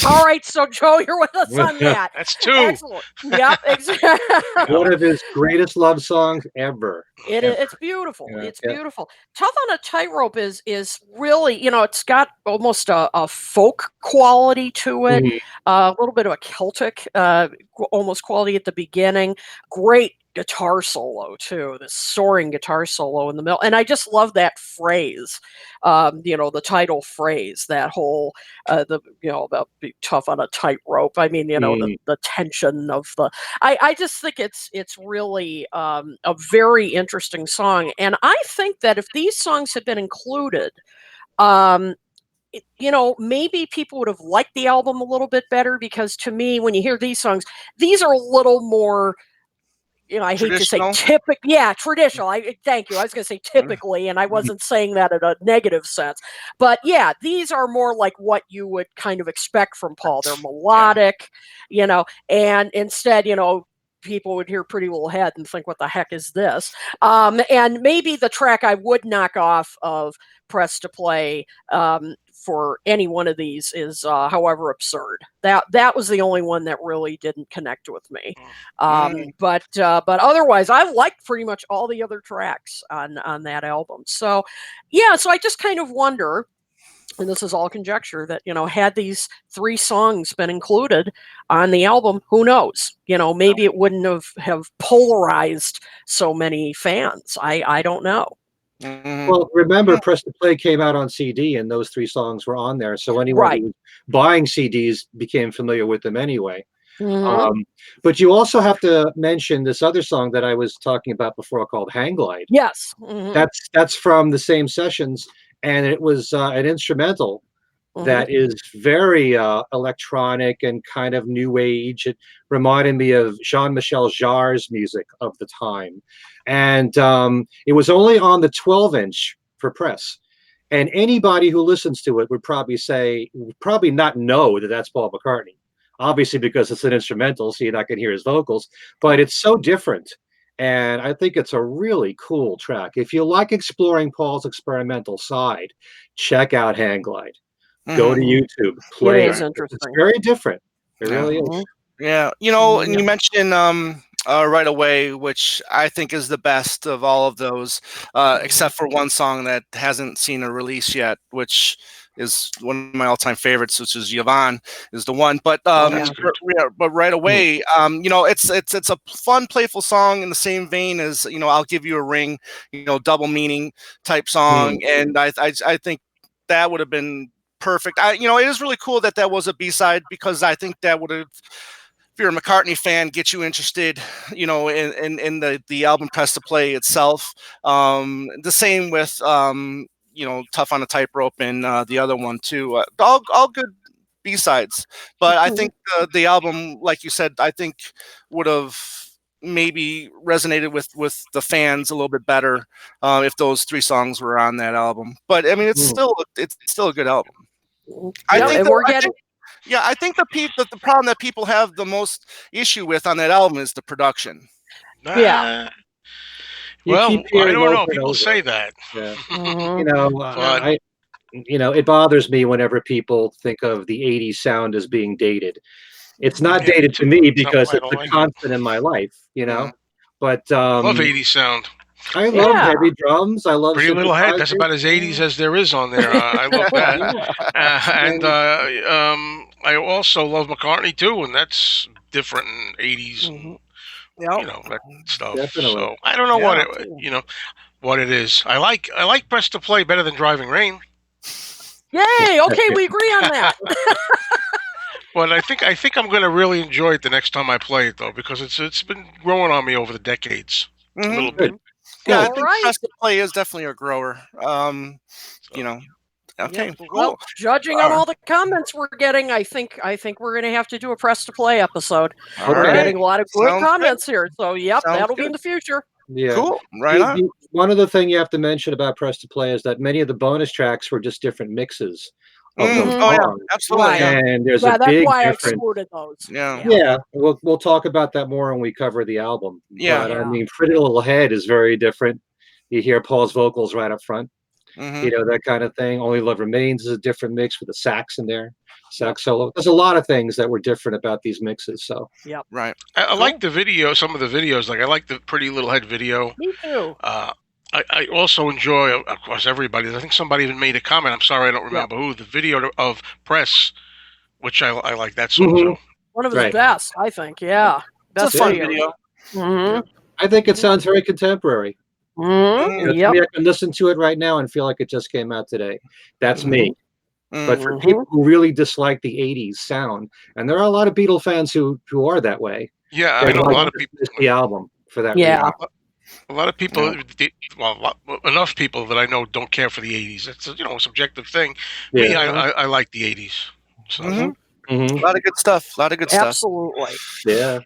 All right, so Joe, you're with us on that. That's two. Excellent. Yep, exactly. One of his greatest love songs ever. It's beautiful. It's beautiful. "Tough on a Tightrope" is really, it's got almost a folk quality to it, a little bit of a Celtic almost quality at the beginning. Great guitar solo too, this soaring guitar solo in the middle, and I just love that phrase, the title phrase, that whole about being tough on a tightrope. I mean, the tension of the. I just think it's really a very interesting song, and I think that if these songs had been included, maybe people would have liked the album a little bit better, because to me, when you hear these songs, these are a little more. I hate to say traditional. Thank you. I was going to say typically, and I wasn't saying that in a negative sense. But yeah, these are more like what you would kind of expect from Paul. They're melodic, and instead, people would hear "Pretty Little Head" and think, what the heck is this? And maybe the track I would knock off of press to play for any one of these is "However Absurd." That was the only one that really didn't connect with me. But otherwise, I liked pretty much all the other tracks on that album. So yeah, so I just kind of wonder, and this is all conjecture, that had these three songs been included on the album, who knows? Maybe it wouldn't have polarized so many fans. I don't know. Well, remember, Press to Play came out on CD, and those three songs were on there. So anyone who was buying CDs became familiar with them anyway. But you also have to mention this other song that I was talking about before, called "Hang Glide." Yes, that's from the same sessions, and it was an instrumental that is very electronic and kind of new age. It reminded me of Jean-Michel Jarre's music of the time. And it was only on the 12-inch for Press. And anybody who listens to it would probably not know that that's Paul McCartney. Obviously, because it's an instrumental, so you're not going to hear his vocals. But it's so different. And I think it's a really cool track. If you like exploring Paul's experimental side, check out "Hang Glide." Go to YouTube, play it. Is it. interesting. It's very different. It really is. Yeah, and you mentioned Right Away, which I think is the best of all of those, except for one song that hasn't seen a release yet, which is one of my all-time favorites, which is Yvonne is the one. But that's good. but right away, it's a fun, playful song in the same vein as I'll Give You a Ring, double meaning type song, and I think that would have been perfect. It is really cool that was a B-side, because I think that would have, if you're a McCartney fan, get you interested, in the album Press to Play itself. The same with Tough on a Tightrope and the other one too. All good B-sides, but I think the album, like you said, I think would have maybe resonated with the fans a little bit better if those 3 songs were on that album. But I mean, it's still a good album. I think the problem that people have the most issue with on that album is the production. Yeah. Well, I don't know. People say that. Yeah. It bothers me whenever people think of the 80s sound as being dated. It's not dated to me because it's a constant in my life, But love 80s sound. I love heavy drums. I love Pretty Little Head. That's about as 80s as there is on there. I love that. And I also love McCartney too, and that's different in 80s. And, that stuff. Definitely. So I don't know what it is. I like Press to Play better than Driving Rain. Yay! Okay, we agree on that. But I think I'm going to really enjoy it the next time I play it, though, because it's been growing on me over the decades a little bit. Yeah, I think Press to Play is definitely a grower. Okay, cool. Well, judging on all the comments we're getting, I think we're going to have to do a Press to Play episode. We're getting a lot of good comments here, so that'll be in the future. Yeah, cool. Right on. One other thing you have to mention about Press to Play is that many of the bonus tracks were just different mixes. Absolutely. And there's a that's big why difference. I excluded those. Yeah. We'll talk about that more when we cover the album. But I mean, Pretty Little Head is very different. You hear Paul's vocals right up front. That kind of thing. Only Love Remains is a different mix with the sax in there, sax solo. There's a lot of things that were different about these mixes. So right. I like the video. Some of the videos, like I like the Pretty Little Head video. Me too. I also enjoy, of course, everybody's. I think somebody even made a comment. I'm sorry, I don't remember who. The video of Press, which I like that song too. One of his best, I think. Yeah, it's a fun video. I think it sounds very contemporary. I can listen to it right now and feel like it just came out today. That's me. But for people who really dislike the 80s sound, and there are a lot of Beatle fans who are that way. Yeah, I know a lot of people. The album for that. Yeah. Reason. A lot of people, enough people that I know don't care for the 80s. It's a subjective thing. Yeah. Me, I like the 80s. So. A lot of good stuff. Absolutely. Yeah.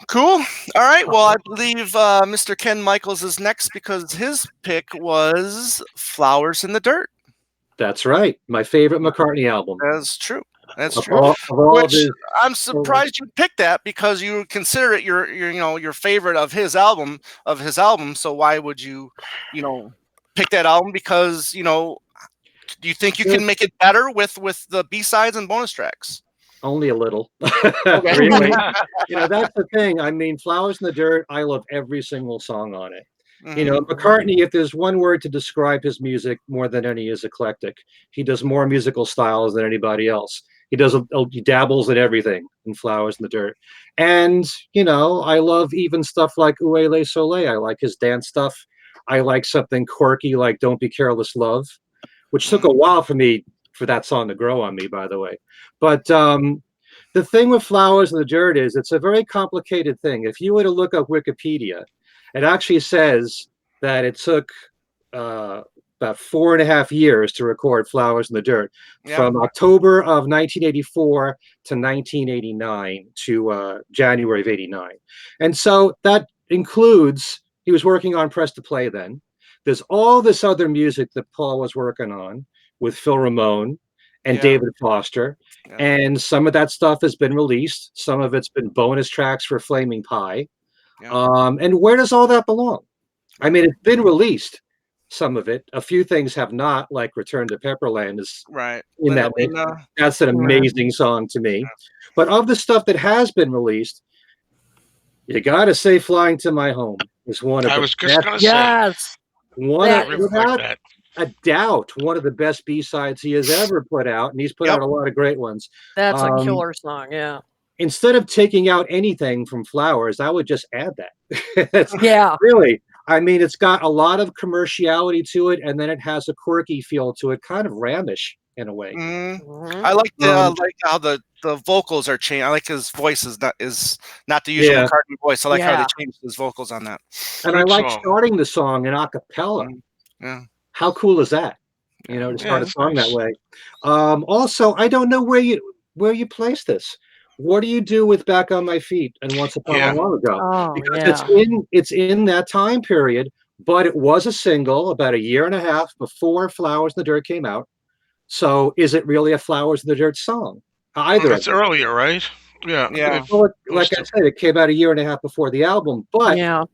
Cool. All right. Well, I believe Mr. Ken Michaels is next because his pick was Flowers in the Dirt. That's right. My favorite McCartney album. That's true. Which I'm surprised you picked that because you consider it your favorite of his album. So why would you pick that album? Because do you think you can make it better with the B-sides and bonus tracks? Only a little. Really. That's the thing. I mean, Flowers in the Dirt, I love every single song on it. McCartney, if there's one word to describe his music more than any, is eclectic. He does more musical styles than anybody else. He dabbles in everything in Flowers in the Dirt. And, I love even stuff like Où Le Soleil. I like his dance stuff. I like something quirky like Don't Be Careless Love, which took a while for that song to grow on me, by the way. But the thing with Flowers in the Dirt is it's a very complicated thing. If you were to look up Wikipedia, it actually says that it took about 4.5 years to record Flowers in the Dirt, from October of 1984 to 1989 to January of 89. And so that includes, he was working on Press to Play then. There's all this other music that Paul was working on with Phil Ramone and David Foster. And some of that stuff has been released. Some of it's been bonus tracks for Flaming Pie. And where does all that belong? I mean, it's been released, some of it. A few things have not, like Return to Pepperland is in that mix. That's an amazing song to me. But of the stuff that has been released, you got to say Flying to My Home is one of the best. Yes. doubt one of the best B-sides he has ever put out, and he's put out a lot of great ones. That's a killer song, yeah. Instead of taking out anything from Flowers, I would just add that. Yeah. Really. I mean, it's got a lot of commerciality to it, and then it has a quirky feel to it, kind of Rammish in a way. I like like how the vocals are changed. I like his voice is not the usual McCartney voice. I like how they changed his vocals on that. And I like starting the song in a cappella. Yeah. How cool is that? You know, to start a song that way. Also, I don't know where you place this. What do you do with Back on My Feet and Once Upon a Long Ago? Oh, because it's in that time period, but it was a single about a year and a half before Flowers in the Dirt came out. So is it really a Flowers in the Dirt song? Either. It's earlier, right? Yeah. Yeah. Well, like I said, it came out a year and a half before the album, but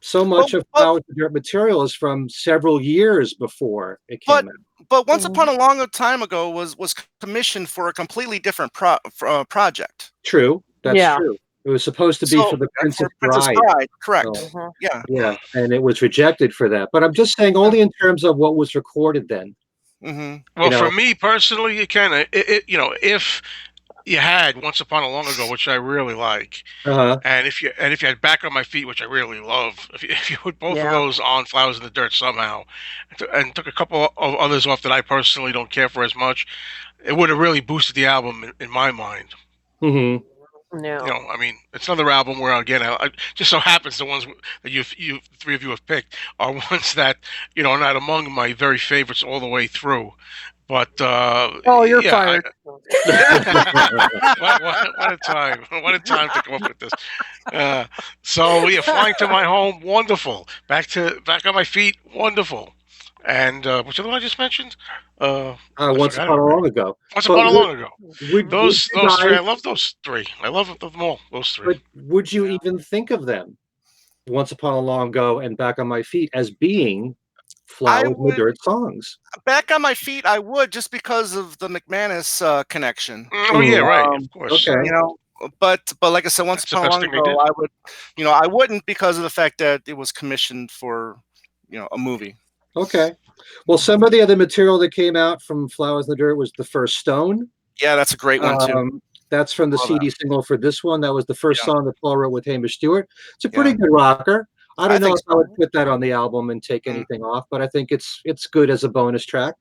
so much of Flowers in the Dirt material is from several years before it came out. But Once Upon a Long Time Ago was commissioned for a completely different project. True. That's true. It was supposed to be for the Princess Bride. Correct. So, yeah. And it was rejected for that. But I'm just saying only in terms of what was recorded then. Well, for me personally, you can, if you had Once Upon a Long Ago, which I really like, and if you had Back on My Feet, which I really love, if you put both of those on Flowers in the Dirt somehow, and took a couple of others off that I personally don't care for as much, it would have really boosted the album in my mind. No. I mean, it's another album where, again, I just so happens the ones that you three of you have picked are ones that are not among my very favorites all the way through. But you're fired. What a time! What a time to come up with this. Flying to My Home, wonderful. Back on My Feet, wonderful. And which other one I just mentioned? Once Upon a Long Ago. Once Upon a Long Ago. Those three, I love those three. I love them all. Those three. But would you even think of them, Once Upon a Long Ago and Back on My Feet, as being Flowers in the Dirt songs? Back on My Feet, I would, just because of the McManus connection. Oh yeah, right. Of course. Okay. But like I said, Once Upon a Long Ago, I would, I wouldn't, because of the fact that it was commissioned for, a movie. Okay. Well, some of the other material that came out from Flowers in the Dirt was The First Stone. Yeah, that's a great one too. That's from the CD single for this one. That was the first song that Paul wrote with Hamish Stewart. It's a pretty good rocker. I don't know if I would put that on the album and take anything off, but I think it's good as a bonus track.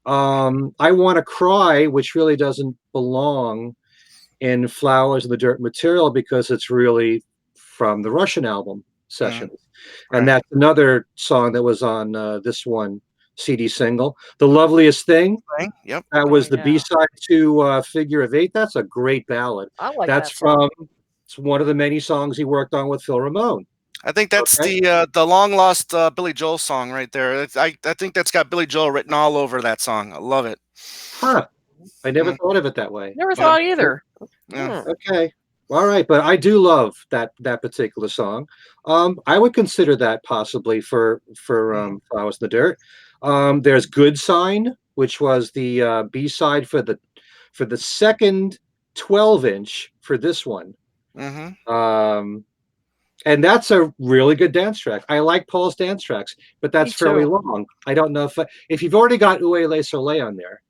I Want to Cry, which really doesn't belong in Flowers in the Dirt material because it's really from the Russian album sessions. And that's another song that was on this one CD single. The Loveliest Thing. Yep. That was the B-side to Figure of Eight. That's a great ballad. I like that's that song. It's one of the many songs he worked on with Phil Ramone. I think that's the long lost Billy Joel song right there. I think that's got Billy Joel written all over that song. I love it. Huh. I never thought of it that way. Never thought either. Yeah. Okay. All right, but I do love that particular song. I would consider that possibly for Flowers in the Dirt. There's Good Sign, which was the B-side for the second 12-inch for this one. And that's a really good dance track. I like Paul's dance tracks, but that's fairly long. I don't know if you've already got Où Le Soleil on there,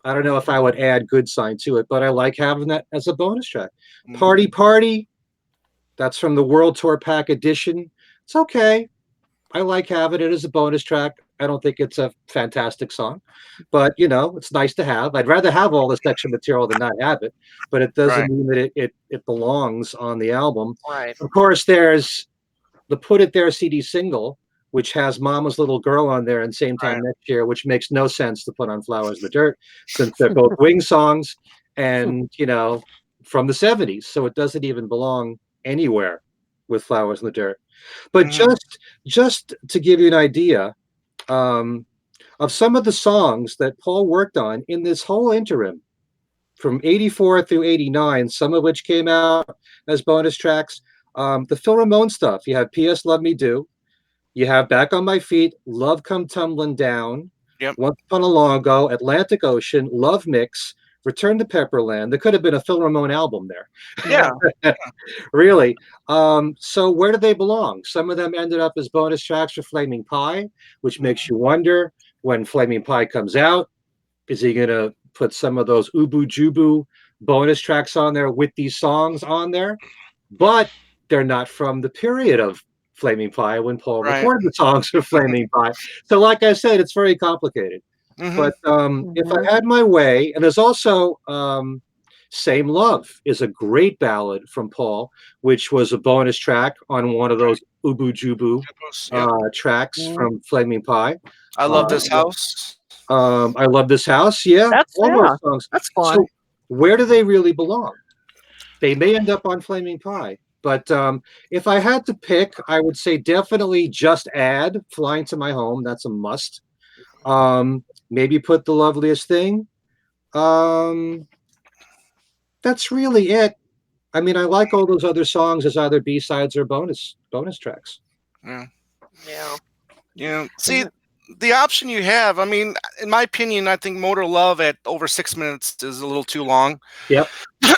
I don't know if I would add Good Sign to it, but I like having that as a bonus track. Party Party, that's from the World Tour Pack Edition. It's okay. I like having it as a bonus track. I don't think it's a fantastic song, but it's nice to have. I'd rather have all this extra material than not have it, but it doesn't mean that it belongs on the album. Right. Of course, there's the Put It There CD single, which has Mama's Little Girl on there and Same Time Next Year, which makes no sense to put on Flowers in the Dirt since they're both Wing songs and, from the 70s. So it doesn't even belong anywhere with Flowers in the Dirt. But just to give you an idea of some of the songs that Paul worked on in this whole interim from 84 through 89, some of which came out as bonus tracks, the Phil Ramone stuff. You have P.S. Love Me Do. You have Back on My Feet, Love Come Tumbling Down, Once Upon a Long Ago, Atlantic Ocean, Love Mix, Return to Pepperland. There could have been a Phil Ramone album there. Yeah. Really. So where do they belong? Some of them ended up as bonus tracks for Flaming Pie, which makes you wonder, when Flaming Pie comes out? Is he going to put some of those Ubu Jubu bonus tracks on there with these songs on there? But they're not from the period of Flaming Pie when Paul Right. recorded the songs for Flaming Pie. So, like I said, it's very complicated. Mhm. But if I had my way, and there's also Same Love is a great ballad from Paul, which was a bonus track on one of those Ubu Jubu Yeah. tracks from Flaming Pie. I Love This House. I Love This House. Yeah, That's all those songs. That's fun. So where do they really belong? They may end up on Flaming Pie. But if I had to pick, I would say definitely just add Flying to My Home. That's a must. Maybe put The Loveliest Thing. That's really it. I mean, I like all those other songs as either B-sides or bonus tracks. Yeah. Yeah. Yeah. See, the option you have, I mean, in my opinion, I think Motor Love at over 6 minutes is a little too long. Yep.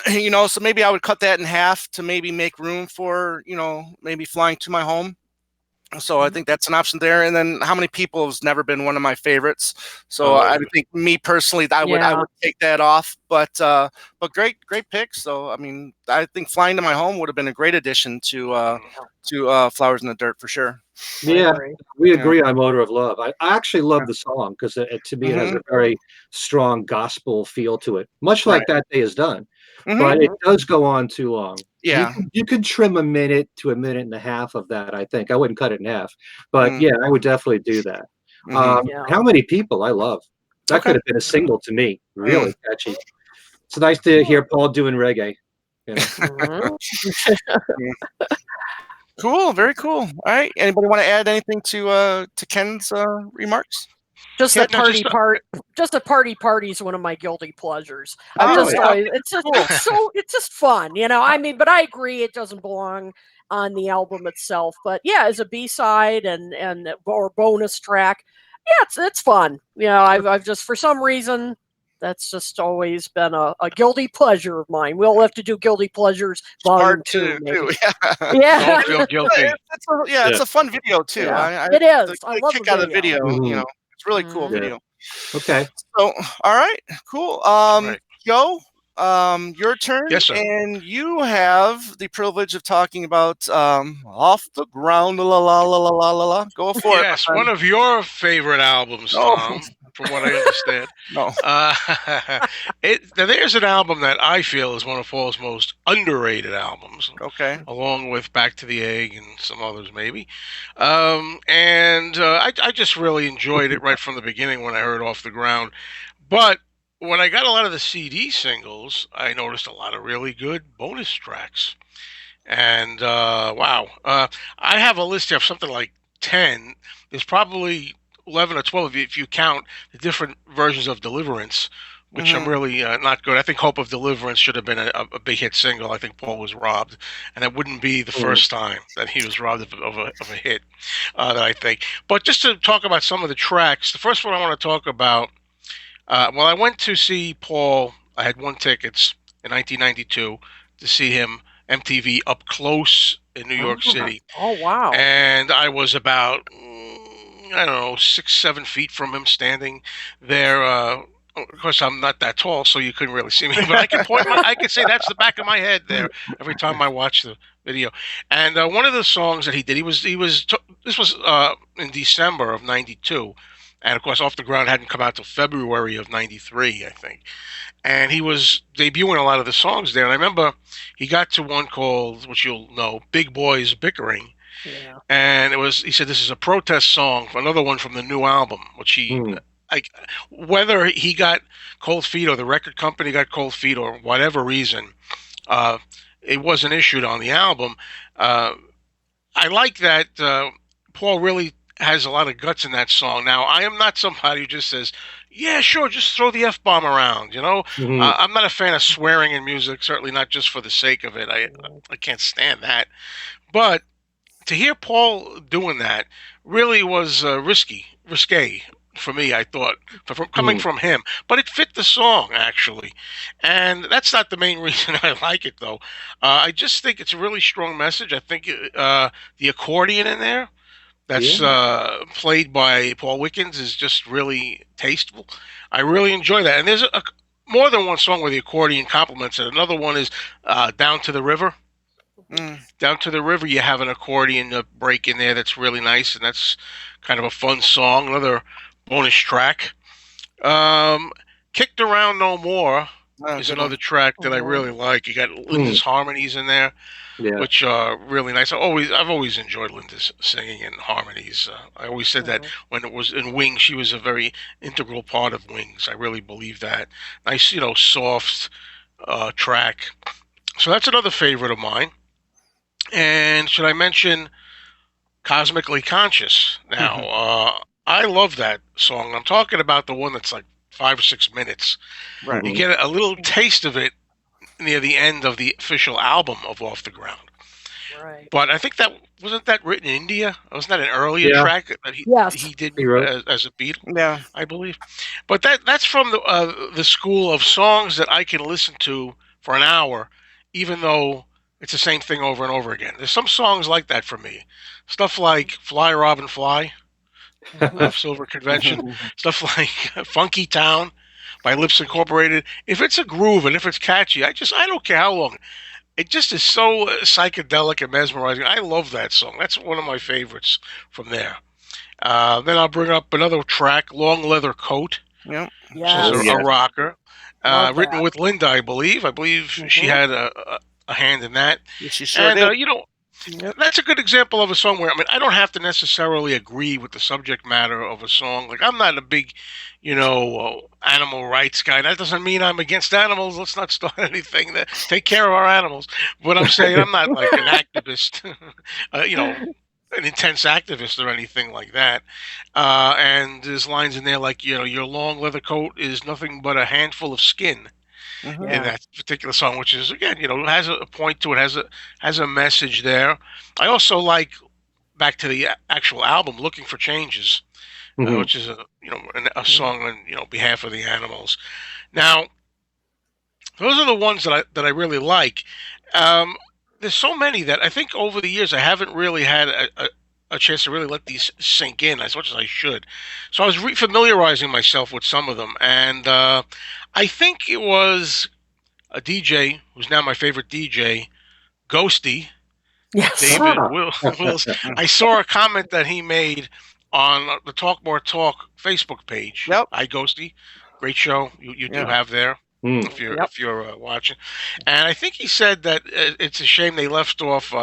You know, so maybe I would cut that in half to maybe make room for, you know, maybe Flying to My Home. So I think that's an option there. And then How Many People has never been one of my favorites. So I think me personally, I would take that off. But great pick. So I mean, I think Flying to My Home would have been a great addition to Flowers in the Dirt for sure. Yeah, we agree on Motor of Love. I actually love the song because to me it has a very strong gospel feel to it, much like That Day Is Done. But it does go on too long. Yeah. You could trim a minute to a minute and a half of that, I think. I wouldn't cut it in half. But yeah, I would definitely do that. How Many People I love. That could have been a single to me. Really catchy. It's nice to hear Paul doing reggae. You know? Cool, very cool. All right. Anybody want to add anything to Ken's remarks? Just a party is one of my guilty pleasures. It's just fun, you know. I mean, but I agree it doesn't belong on the album itself. But yeah, as a B-side or bonus track, yeah, it's fun. You know, I've just for some reason that's just always been a guilty pleasure of mine. We'll have to do guilty pleasures volume 2. Yeah. Don't feel guilty. It's a fun video too. Yeah. It is. I love kick out of the video. You know, it's really cool video. Okay. So, all right, cool. Yo, your turn. Yes, sir. And you have the privilege of talking about Off the Ground. La la la la la la la. Go for it. Yes, one of your favorite albums, Tom, from what I understand. No. There's an album that I feel is one of Paul's most underrated albums. Okay. Along with Back to the Egg and some others, maybe. I just really enjoyed it right from the beginning when I heard Off the Ground. But when I got a lot of the CD singles, I noticed a lot of really good bonus tracks. And wow. I have a list of something like 10. There's probably 11 or 12 if you count the different versions of Deliverance, which I'm really not good. I think Hope of Deliverance should have been a big hit single. I think Paul was robbed, and that wouldn't be the first time that he was robbed of a hit, that I think. But just to talk about some of the tracks, the first one I want to talk about, I went to see Paul. I had won tickets in 1992 to see him MTV Up Close in New York City. Oh, wow. And I was about, I don't know, 6-7 feet from him standing there. Of course, I'm not that tall, so you couldn't really see me. But I can I can say that's the back of my head there every time I watch the video. And one of the songs that he did, this was in December of '92, and of course, Off the Ground hadn't come out till February of '93, I think. And he was debuting a lot of the songs there. And I remember he got to one called, which you'll know, Big Boys Bickering. Yeah. And he said this is a protest song, another one from the new album, which he, whether he got cold feet or the record company got cold feet or whatever reason, it wasn't issued on the album. I like that Paul really has a lot of guts in that song. Now, I am not somebody who just says, yeah, sure, just throw the F-bomb around, you know? I'm not a fan of swearing in music, certainly not just for the sake of it. I can't stand that. But to hear Paul doing that really was risque for me, I thought, coming from him. But it fit the song, actually. And that's not the main reason I like it, though. I just think it's a really strong message. I think the accordion in there that's played by Paul Wickens is just really tasteful. I really enjoy that. And there's more than one song where the accordion complements it. Another one is Down to the River. Down to the River, you have an accordion break in there that's really nice, and that's kind of a fun song. Another bonus track. Kicked Around No More is another track that I really like. You got Linda's harmonies in there, which are really nice. I've always enjoyed Linda's singing and harmonies. I always said that when it was in Wings, she was a very integral part of Wings. I really believe that. Nice, soft track. So that's another favorite of mine. And should I mention Cosmically Conscious? Now, I love that song. I'm talking about the one that's like 5 or 6 minutes. Right. You get a little taste of it near the end of the official album of Off the Ground. Right. But I think wasn't that written in India? Wasn't that an earlier track that he did as a Beatle? Yeah, I believe. But that's from the school of songs that I can listen to for an hour, even though it's the same thing over and over again. There's some songs like that for me. Stuff like Fly Robin Fly off Silver Convention. Stuff like Funky Town by Lips Incorporated. If it's a groove and if it's catchy, I don't care how long. It just is so psychedelic and mesmerizing. I love that song. That's one of my favorites from there. Then I'll bring up another track, Long Leather Coat. Yep. Which is a rocker. Written with Linda, I believe. I believe she had a hand in that. Yes, she sure did. That's a good example of a song where, I don't have to necessarily agree with the subject matter of a song. Like, I'm not a big, animal rights guy. That doesn't mean I'm against animals. Let's not start anything. Take care of our animals. But I'm saying I'm not like an activist, an intense activist or anything like that. And there's lines in there like, your long leather coat is nothing but a handful of skin. In that particular song, which is, again, has a point to it, has a message there. I also like, back to the actual album, Looking for Changes, which is a song on behalf of the animals. Now, those are the ones that I really like. There's so many that I think over the years I haven't really had a chance to really let these sink in as much as I should. So I was familiarizing myself with some of them, and I think it was a DJ who's now my favorite DJ, Ghosty. Yes. David Wills. I saw a comment that he made on the Talk More Talk Facebook page. Yep. Hi, Ghosty. Great show you do have there. If you're watching, and I think he said that it's a shame they left off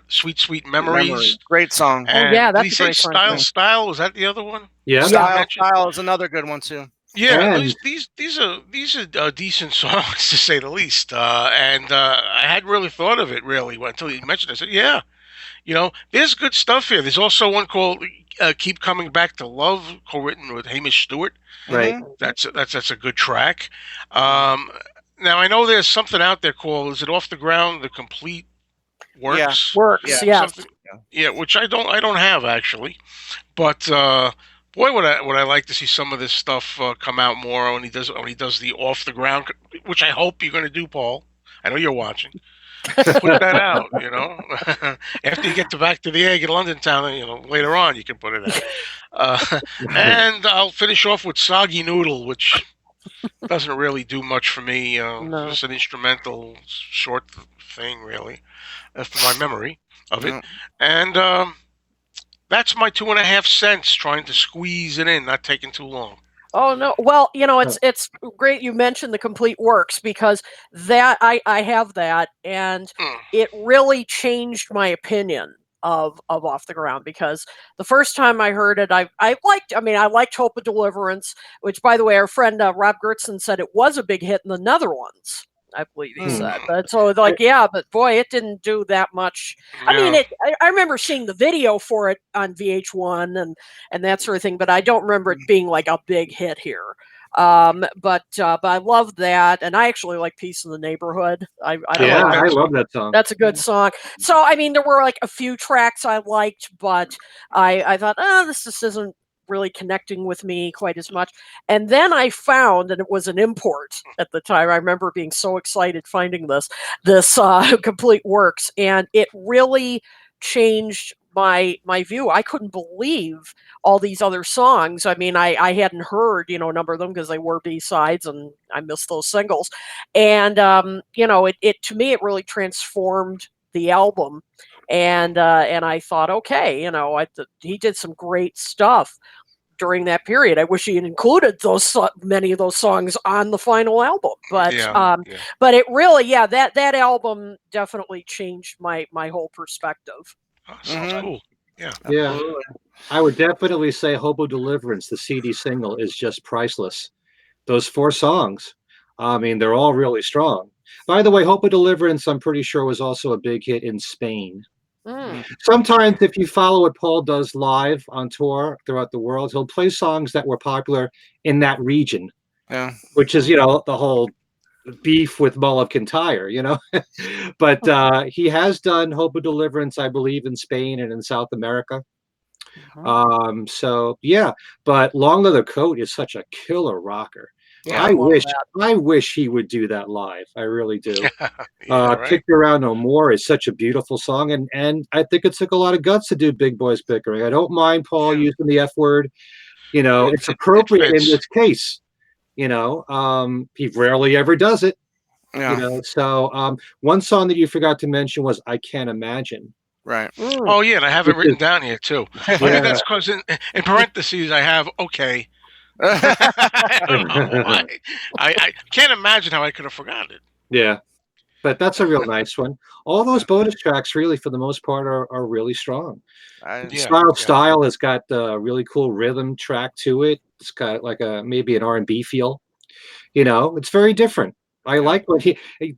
"Sweet Sweet Memories." Great song. And that's a great song. Style was that the other one? Yeah, Style is another good one too. Yeah, these are decent songs to say the least. And I hadn't really thought of it really until you mentioned it. I said, yeah, there's good stuff here. There's also one called "Keep Coming Back to Love," co-written with Hamish Stewart. Right. That's a good track. Now I know there's something out there called, is it Off the Ground, the Complete Works? Yeah. Yeah, which I don't have actually, but boy, would I like to see some of this stuff come out more when he does the Off the Ground, which I hope you're going to do, Paul. I know you're watching. Put that out, after you get back to the egg in London Town, later on you can put it out. And I'll finish off with Soggy Noodle, which doesn't really do much for me. Just an instrumental short thing, really, for my memory of it. And that's my 2.5 cents, trying to squeeze it in, not taking too long. Oh no! Well, it's great you mentioned the Complete Works, because that I have that, and it really changed my opinion of Off the Ground, because the first time I heard it, I liked Hope of Deliverance, which, by the way, our friend Rob Gertson said it was a big hit in the Netherlands, I believe he said. But so but boy, it didn't do that much. Yeah. I mean, I remember seeing the video for it on VH1 and that sort of thing, but I don't remember it being like a big hit here. But I love that, and I actually like "Peace in the Neighborhood." I love that song. That's a good song. So I mean, there were like a few tracks I liked, but I thought, this just isn't really connecting with me quite as much. And then I found, and it was an import at the time, I remember being so excited finding this Complete Works, and it really changed my view. I couldn't believe all these other songs. I mean, I hadn't heard, a number of them because they were B-sides and I missed those singles. And, it to me, it really transformed the album. And I thought, okay, he did some great stuff during that period. I wish he had included many of those songs on the final album, but but it really, that album definitely changed my whole perspective. Oh, sounds cool. Yeah. Absolutely. I would definitely say Hobo Deliverance, the CD single, is just priceless. Those 4 songs, I mean, they're all really strong. By the way, Hobo Deliverance, I'm pretty sure, was also a big hit in Spain. Sometimes if you follow what Paul does live on tour throughout the world, he'll play songs that were popular in that region, which is, the whole beef with Mull of Kintyre, but he has done Hope of Deliverance, I believe, in Spain and in South America. So yeah, but Long Leather Coat is such a killer rocker. Yeah, I wish he would do that live. I really do. Right. Kicked Around No More is such a beautiful song, and I think it took a lot of guts to do Big Boys Bickering. I don't mind Paul using the F word. It's appropriate in this case. He rarely ever does it. So one song that you forgot to mention was I Can't Imagine. Right. Oh yeah, and I have it written down here too. I think that's because in parentheses I have okay. I don't know why. I can't imagine how I could have forgotten it. Yeah, but that's a real nice one. All those bonus tracks, really, for the most part, are really strong. Style has got a really cool rhythm track to it. It's got like maybe an R&B feel. It's very different. I like what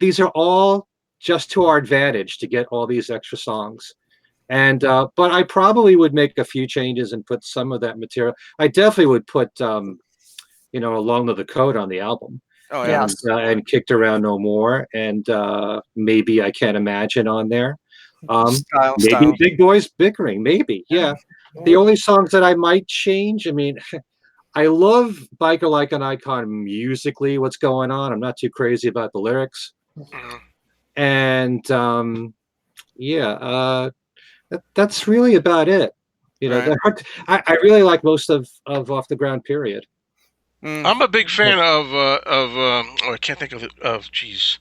these are all just to our advantage to get all these extra songs. And but I probably would make a few changes and put some of that material. I definitely would put Along with the Code on the album. And Kicked Around No More, and maybe I Can't Imagine on there. Maybe Big Boys Bickering, maybe. Yeah. The only songs that I might change, I mean, I love Biker Like an Icon musically, what's going on. I'm not too crazy about the lyrics. And that's really about it. I really like most of Off the Ground, period. I'm a big fan of I can't think of geez.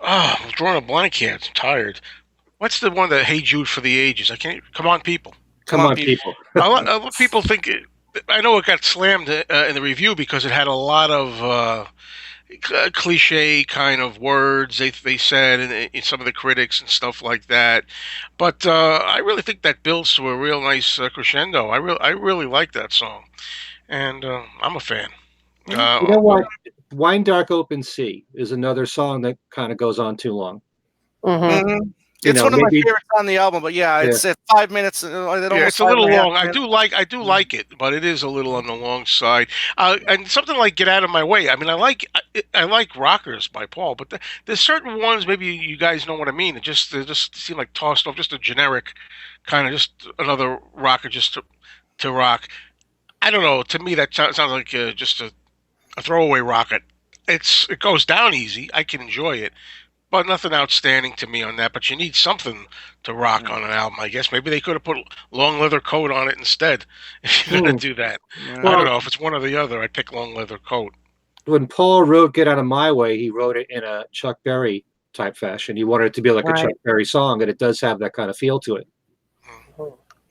Oh, I'm drawing a blank here. I'm tired. What's the one that Hey Jude for the Ages? I can't. Come on, people. Come on, people. A lot of people think. I know it got slammed in the review because it had a lot of cliche kind of words they said in some of the critics and stuff like that. But I really think that builds to a real nice crescendo. I really like that song, and I'm a fan. You know what? Wine Dark Open Sea is another song that kind of goes on too long. It's one of my favorites on the album, but it's at 5 minutes. It's a little long. I do like it, but it is a little on the long side. And something like Get Out of My Way. I mean, I like rockers by Paul, but there's certain ones. Maybe you guys know what I mean. They just seem like tossed off, just a generic kind of just another rocker just to rock. I don't know. To me, that sounds like just a throwaway rocket. It goes down easy. I can enjoy it, but nothing outstanding to me on that. But you need something to rock on an album, I guess. Maybe they could have put Long Leather Coat on it instead. If you're gonna do that, I don't know if it's one or the other. I'd pick Long Leather Coat. When Paul wrote "Get Out of My Way," he wrote it in a Chuck Berry type fashion. He wanted it to be like a Chuck Berry song, and it does have that kind of feel to it.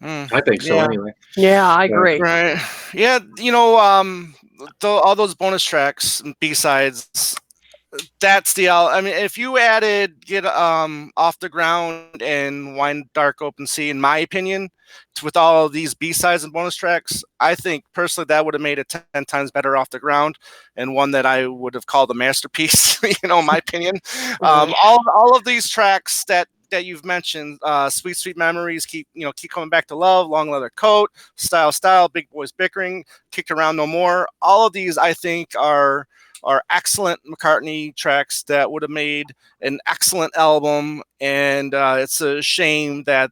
I think so, anyway. Yeah, I agree. Right. Yeah, all those bonus tracks, B-sides, that's the I mean, if you added Get Off the Ground and Wine Dark Open Sea, in my opinion, with all of these B-sides and bonus tracks, I think personally that would have made it 10 times better Off the Ground, and one that I would have called a masterpiece, in my opinion. All of these tracks that you've mentioned, Sweet Sweet Memories, keep coming back to love, Long Leather Coat, Style, Big Boys Bickering, Kicked Around No More. All of these I think are excellent McCartney tracks that would have made an excellent album, and it's a shame that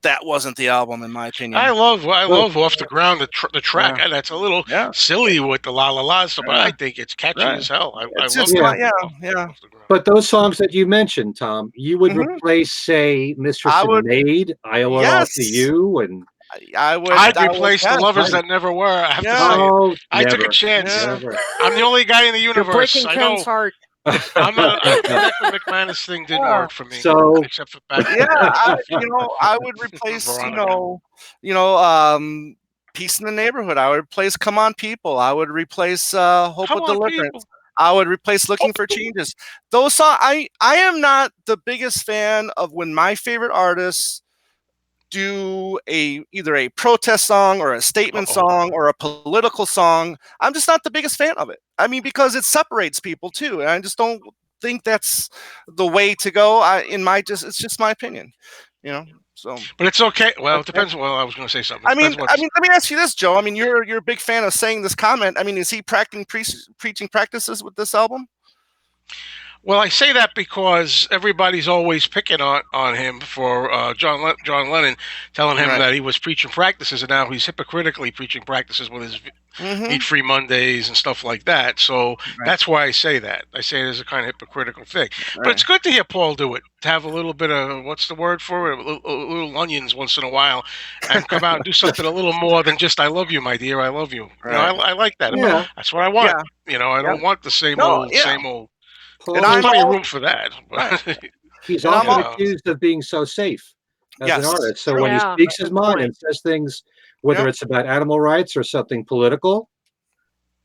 that wasn't the album, in my opinion. I love Off the Ground, the track. Yeah. And that's a little Yeah. silly with the la la la stuff, but Yeah. I think it's catchy Right. as hell. I It's love just it. yeah. Off the Ground. But those songs that you mentioned, Tom, you would Mhm. replace, say, Mistress I and would- Maid, I Owe It All to Yes. You, and I'd replace the lovers right. that never were. I have to Yeah. say it. oh, I took a never, chance. Yeah. never. I'm the only guy in the You're universe. breaking I Ken's know. heart. The Declan McManus thing didn't Yeah. work for me. So- except for back Yeah, I would replace, Veronica. Peace in the Neighborhood. I would replace Come On People. I would replace Hope Come of on, Deliverance. people. I would replace Looking for Changes. Those songs, I am not the biggest fan of when my favorite artists do either a protest song or a statement song or a political song. I'm just not the biggest fan of it. I mean, because it separates people too, and I just don't think that's the way to go. It's just my opinion, So, But it's okay. Well, it depends. Well, I was going to say something. I mean, let me ask you this, Joe. I mean, you're a big fan of saying this comment. I mean, is he practicing preaching practices with this album? Well, I say that because everybody's always picking on him for John Lennon, telling him Right. that he was preaching practices, and now he's hypocritically preaching practices with his Meat-Free Mondays and stuff like that. So that's why I say that. I say it as a kind of hypocritical thing. Right. But it's good to hear Paul do it, to have a little bit of, what's the word for it, a little onions once in a while, and come out and do something a little more than just "I love you, my dear, I love you." Right. I like that. Yeah. That's what I want. Yeah. I don't want the same Yeah. old. Paul, There's plenty of room for that. he's And I'm often all- accused of being so safe as Yes. an artist. So when he Yeah, speaks his good mind point. and says things, whether Yeah. it's about animal rights or something political,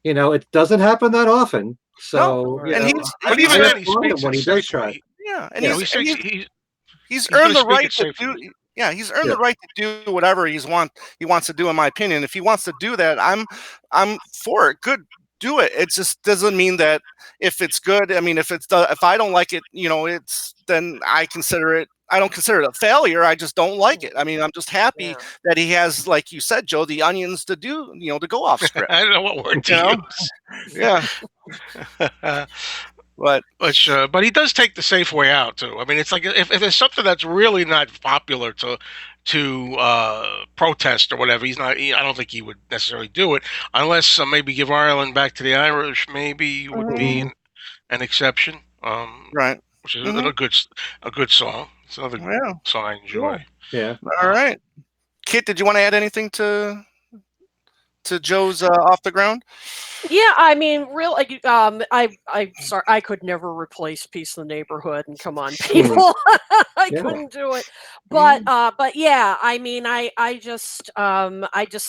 it doesn't happen that often. So, No. And But even then, he applaud him speaks when it he does safely. try. yeah, and You know, he's he's earned gonna the speak right it to do. safely. Yeah, he's earned Yeah. the right to do whatever he wants to do. In my opinion, if he wants to do that, I'm for it. Good, do it. It just doesn't mean that if it's good. I mean, if I don't like it, then I don't consider it a failure. I just don't like it. I mean, I'm just happy Yeah. that he has, like you said, Joe, the onions to do, to go off script. I don't know what word You know? to Yeah, use. but But he does take the safe way out too. I mean, it's like if there's something that's really not popular to protest or whatever, I don't think he would necessarily do it unless maybe give Ireland back to the Irish. Maybe would be an exception. right. Which is a good song. It's another Yeah. song I enjoy. Yeah. All right, Kit, did you want to add anything to Joe's Off the Ground? Yeah, I mean, really, I'm sorry, I could never replace Peace in the Neighborhood and Come On People. I Yeah. couldn't do it. But yeah, I mean, I just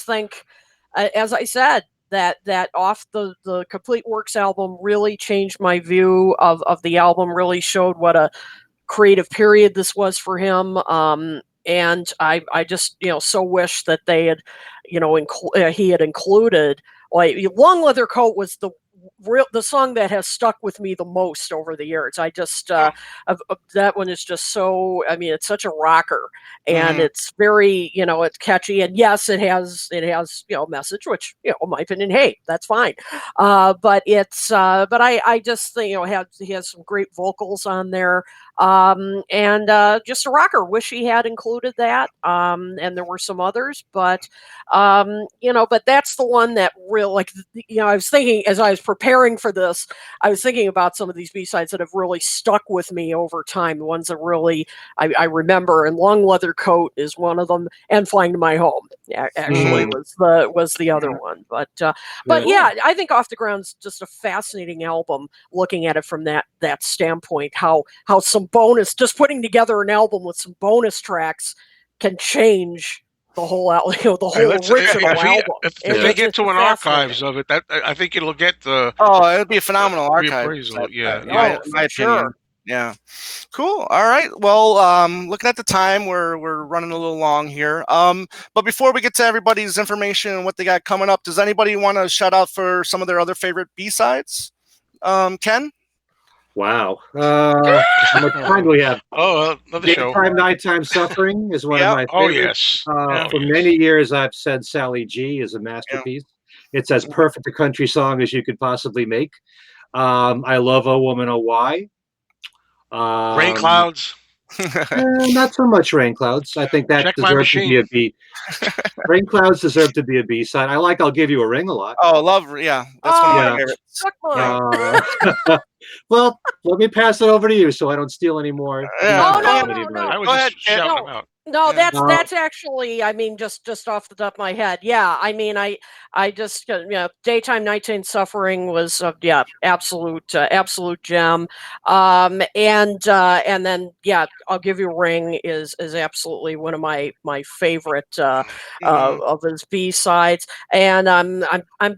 think, as I said, that off the Complete Works album really changed my view of the album. Really showed what a creative period this was for him. And I just so wish that they had he had included, like, Long Leather Coat was the song that has stuck with me the most over the years. I just that one is just so, I mean, it's such a rocker, and it's very, it's catchy, and yes, it has a message, which, in my opinion, hey, that's fine. But it's but I just think, he has some great vocals on there, and just a rocker. Wish he had included that, and there were some others, but but that's the one that I was thinking, as I was preparing for this, I was thinking about some of these B-sides that have really stuck with me over time, the ones that really I remember, and Long Leather Coat is one of them, and Flying to My Home actually was the other one. But yeah, I think Off the Ground's just a fascinating album, looking at it from that standpoint, how some bonus, just putting together an album with some bonus tracks can change the whole the whole original album. If they get to an archives of it, that I think it'll get the it'd be a phenomenal archive. reappraisal. Yeah, in my opinion. Sure. Yeah. Cool. All right. Well, looking at the time, we're running a little long here. But before we get to everybody's information and what they got coming up, does anybody want to shout out for some of their other favorite B-sides? Ken? Wow. How much time do we have? Another show. Daytime, Nighttime Suffering is one of my favorites. For many years, I've said Sally G is a masterpiece. It's as perfect a country song as you could possibly make. I love Oh Woman, Oh Why. Rain Clouds. Not so much Rain Clouds. I think that Check my deserves to be machine. a B. Rain Clouds deserve to be a B-side. I like I'll Give You a Ring a lot. Oh, yeah, that's one of my Yeah. favorites. Suck mine. Well, let me pass it over to you so I don't steal any more. Yeah. Oh, no, Anybody. no, no. I was Go just ahead, Kit. shouting No. them out. No, Yeah. that's actually, I mean, just off the top of my head. Yeah, I mean, I just Daytime Nighttime Suffering was absolute gem. And then I'll Give You a Ring is absolutely one of my favorite of his B sides. And I'm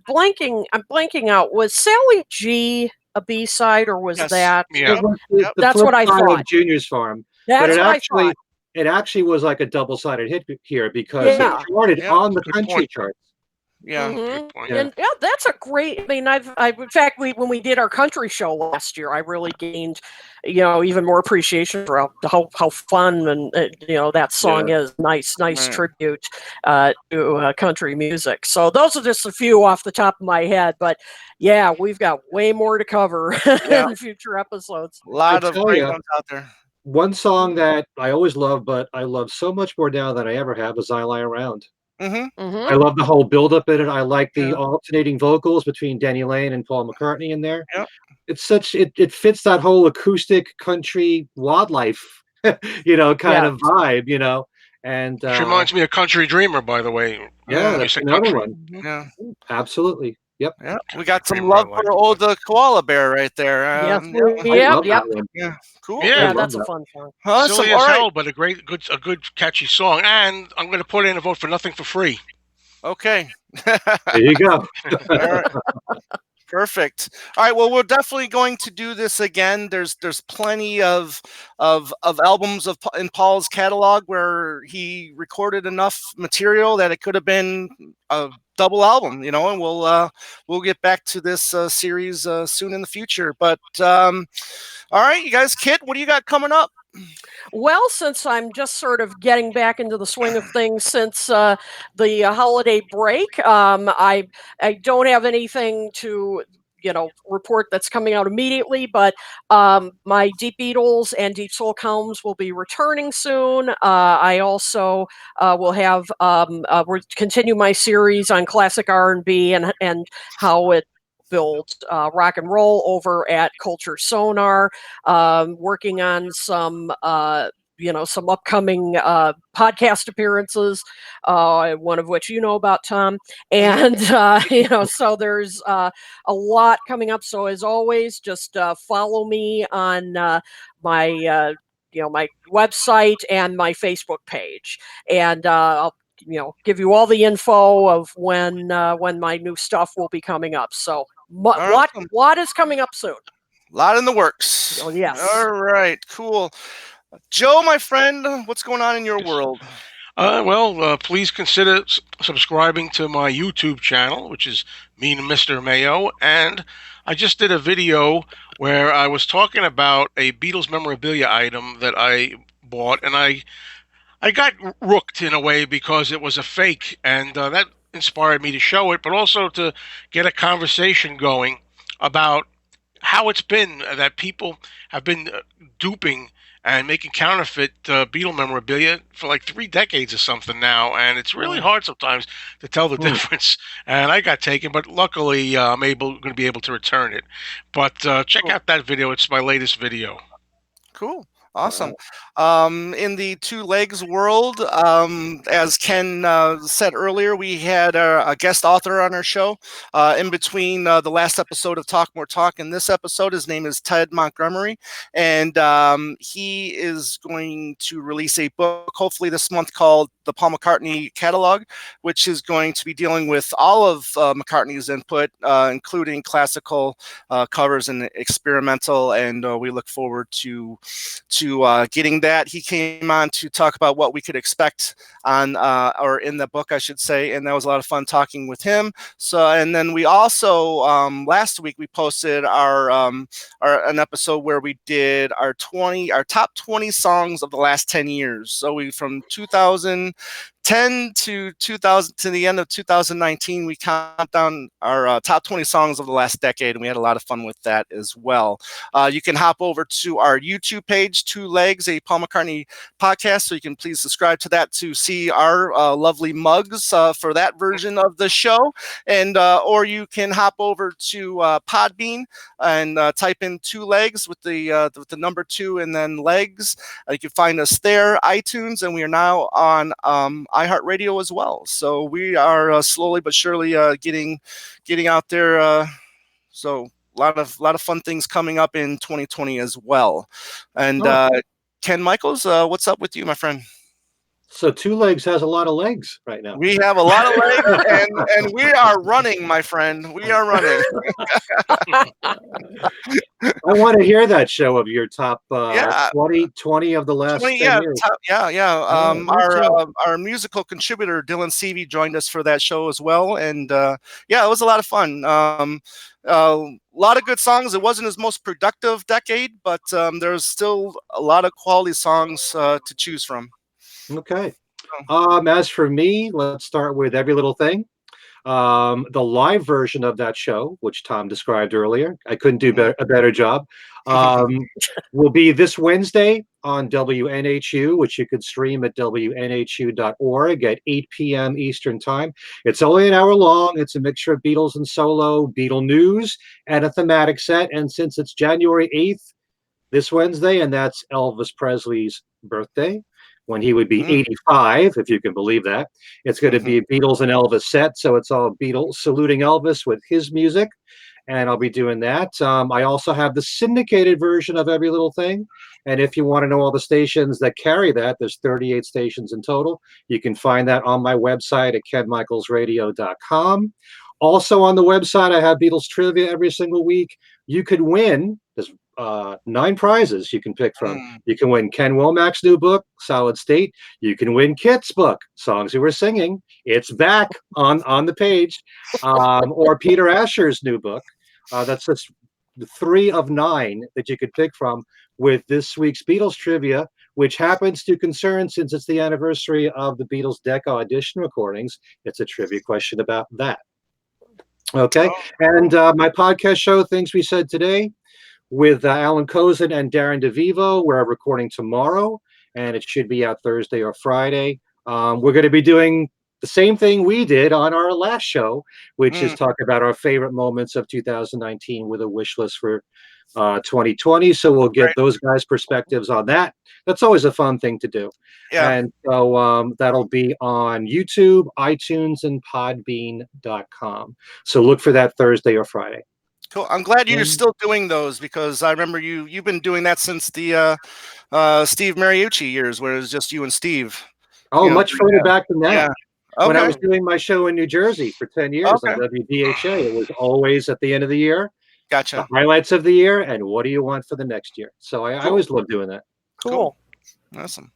blanking out. Was Sally G a B side, or was Yes. that? Yeah. It was Yep. the That's flip what I side thought. of Junior's Farm. That's But what I thought. it actually was like a double-sided hit here because Yeah. it charted Yeah. on the Good country point. charts. Yeah. Mhm. Good point. Yeah. And that's a great. I mean, I in fact, when we did our country show last year, I really gained, even more appreciation for how fun and that song is. Nice Right. tribute to country music. So those are just a few off the top of my head, but yeah, we've got way more to cover Yeah. in future episodes. A lot I of tell great ya. ones out there. One song that I always love, but I love so much more now than I ever have is I Lie Around. Mm-hmm. Hmm. I love the whole build-up in it. I like the Yeah. alternating vocals between Denny Lane and Paul McCartney in there. Yep. It fits that whole acoustic country wildlife, kind Yeah. of vibe, and Which reminds me of Country Dreamer, by the way. yeah, You that's said another country. one. Yeah. Absolutely. Yep. Yeah. We got some Dreamer, I love like for that old one. koala bear right there. Yes. I Yep. love Yep. that one. Yeah. Cool. Yeah. I Yeah, love that's a that. fun song. Awesome. Silly All as right. hell, but a good catchy song. And I'm going to put in a vote for Nothing for Free. Okay. There you go. All right. Perfect. All right. Well, we're definitely going to do this again. There's plenty of albums in Paul's catalog where he recorded enough material that it could have been a double album, and we'll get back to this series soon in the future. But all right, you guys, Kit, what do you got coming up? Well, since I'm just sort of getting back into the swing of things since the holiday break, I don't have anything to report that's coming out immediately, but my Deep Beatles and Deep Soul columns will be returning soon. I also will have continue my series on classic R&B and how it builds rock and roll over at Culture Sonar, working on some some upcoming podcast appearances, one of which about, Tom. And so there's a lot coming up. So as always, just follow me on my my website and my Facebook page, and I'll give you all the info of when my new stuff will be coming up. So Awesome. what is coming up soon? A lot in the works. Oh, yes. All right. Cool. Joe, my friend, what's going on in your world? Please consider subscribing to my YouTube channel, which is Mean Mr. Mayo. And I just did a video where I was talking about a Beatles memorabilia item that I bought, and I got rooked in a way because it was a fake, and that inspired me to show it, but also to get a conversation going about how it's been that people have been duping and making counterfeit Beatle memorabilia for like 3 decades or something now, and it's really hard sometimes to tell the difference. And I got taken, but luckily I'm going to be able to return it. But check out that video; it's my latest video. Cool. Awesome. In the Two Legs world, as Ken said earlier, we had a guest author on our show in between the last episode of Talk More Talk and this episode. His name is Ted Montgomery, and he is going to release a book, hopefully this month, called The Paul McCartney Catalog, which is going to be dealing with all of McCartney's input, including classical covers and experimental, and we look forward to getting that. He came on to talk about what we could expect on or in the book, I should say, and that was a lot of fun talking with him. So, and then we also last week we posted an episode where we did our top 20 songs of the last 10 years. So we from 2000 10 to 2000 to the end of 2019, we count down our top 20 songs of the last decade, and we had a lot of fun with that as well. You can hop over to our YouTube page, Two Legs, a Paul McCartney podcast, so you can please subscribe to that to see our lovely mugs for that version of the show, and or you can hop over to Podbean and type in Two Legs with the number 2 and then legs. You can find us there, iTunes, and we are now on iHeartRadio as well. So we are slowly but surely getting out there. So a lot of fun things coming up in 2020 as well. And Ken Michaels, what's up with you, my friend? So Two Legs has a lot of legs right now. We have a lot of legs, and we are running, my friend. We are running. I want to hear that show of your top 20 of the last 10 years. Our musical contributor, Dylan Seavey, joined us for that show as well. And it was a lot of fun. A lot of good songs. It wasn't his most productive decade, but there's still a lot of quality songs to choose from. Okay. As for me, let's start with Every Little Thing. The live version of that show, which Tom described earlier, I couldn't do a better job, will be this Wednesday on WNHU, which you could stream at WNHU.org at 8 p.m. Eastern Time. It's only an hour long. It's a mixture of Beatles and solo, Beatle news, and a thematic set. And since it's January 8th, this Wednesday, and that's Elvis Presley's birthday, when he would be 85, if you can believe that. It's going to be a Beatles and Elvis set, so it's all Beatles saluting Elvis with his music, and I'll be doing that. I also have the syndicated version of Every Little Thing, and if you want to know all the stations that carry that, there's 38 stations in total. You can find that on my website at kenmichaelsradio.com. Also on the website, I have Beatles trivia every single week. You could win, there's 9 prizes you can pick from. You can win Ken Womack's new book, Solid State. You can win Kit's book, Songs We Were Singing. It's back on the page. Or Peter Asher's new book. That's just 3 of 9 that you could pick from with this week's Beatles trivia, which happens to concern, since it's the anniversary of the Beatles Decca audition recordings, it's a trivia question about that. Okay. And my podcast show, Things We Said Today, with Alan Kozin and Darren DeVivo. We're recording tomorrow, and it should be out Thursday or Friday. We're going to be doing the same thing we did on our last show, which is talk about our favorite moments of 2019 with a wish list for 2020. So we'll get those guys' perspectives on that. That's always a fun thing to do. Yeah. And so that'll be on YouTube, iTunes, and Podbean.com. So look for that Thursday or Friday. Cool. I'm glad you're still doing those, because I remember you've been doing that since the Steve Mariucci years, where it was just you and Steve. Oh, much further back than that. Yeah. Okay. When I was doing my show in New Jersey for 10 years on WDHA, it was always at the end of the year. Gotcha. The highlights of the year and what do you want for the next year. So I always love doing that. Cool. Awesome.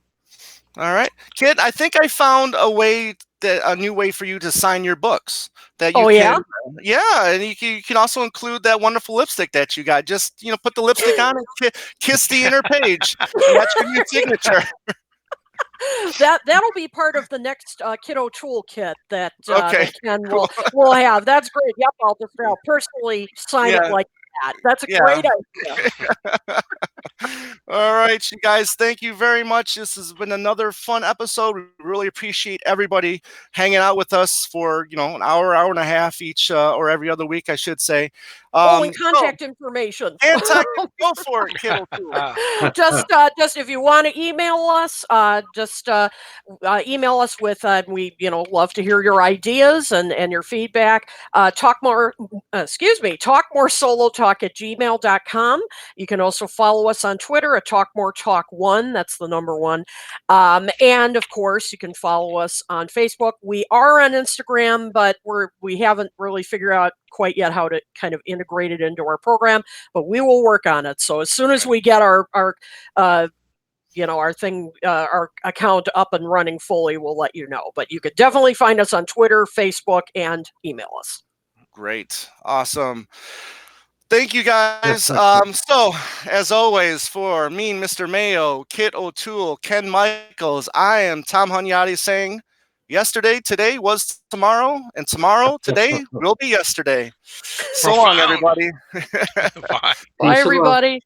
All right, Kid, I think I found a new way for you to sign your books. That you can, and you can also include that wonderful lipstick that you got. Just put the lipstick on and kiss the inner page. And that's your new signature. That'll be part of the next kiddo toolkit that Ken will have. That's great. Yep, I'll personally sign it like that. That's a great idea. All right, you guys, thank you very much. This has been another fun episode. We really appreciate everybody hanging out with us for an hour and a half each, or every other week, I should say. And contact information. Go for it, kiddo. Just if you want to email us, email us with we love to hear your ideas and your feedback. talkmoresolotalk@gmail.com. You can also follow us on Twitter at talkmoretalk1. That's the number 1. And of course, you can follow us on Facebook. We are on Instagram, but we haven't really figured out quite yet how to kind of integrate it into our program, but we will work on it. So as soon as we get our account up and running fully, we'll let you know. But you could definitely find us on Twitter, Facebook, and email us. Great. Awesome. Thank you, guys. So, as always, for me, Mr. Mayo, Kit O'Toole, Ken Michaels, I am Tom Hunyadi saying yesterday, today was tomorrow, and tomorrow, today will be yesterday. So long, Profound. everybody. Bye. Bye, Peace and love. everybody.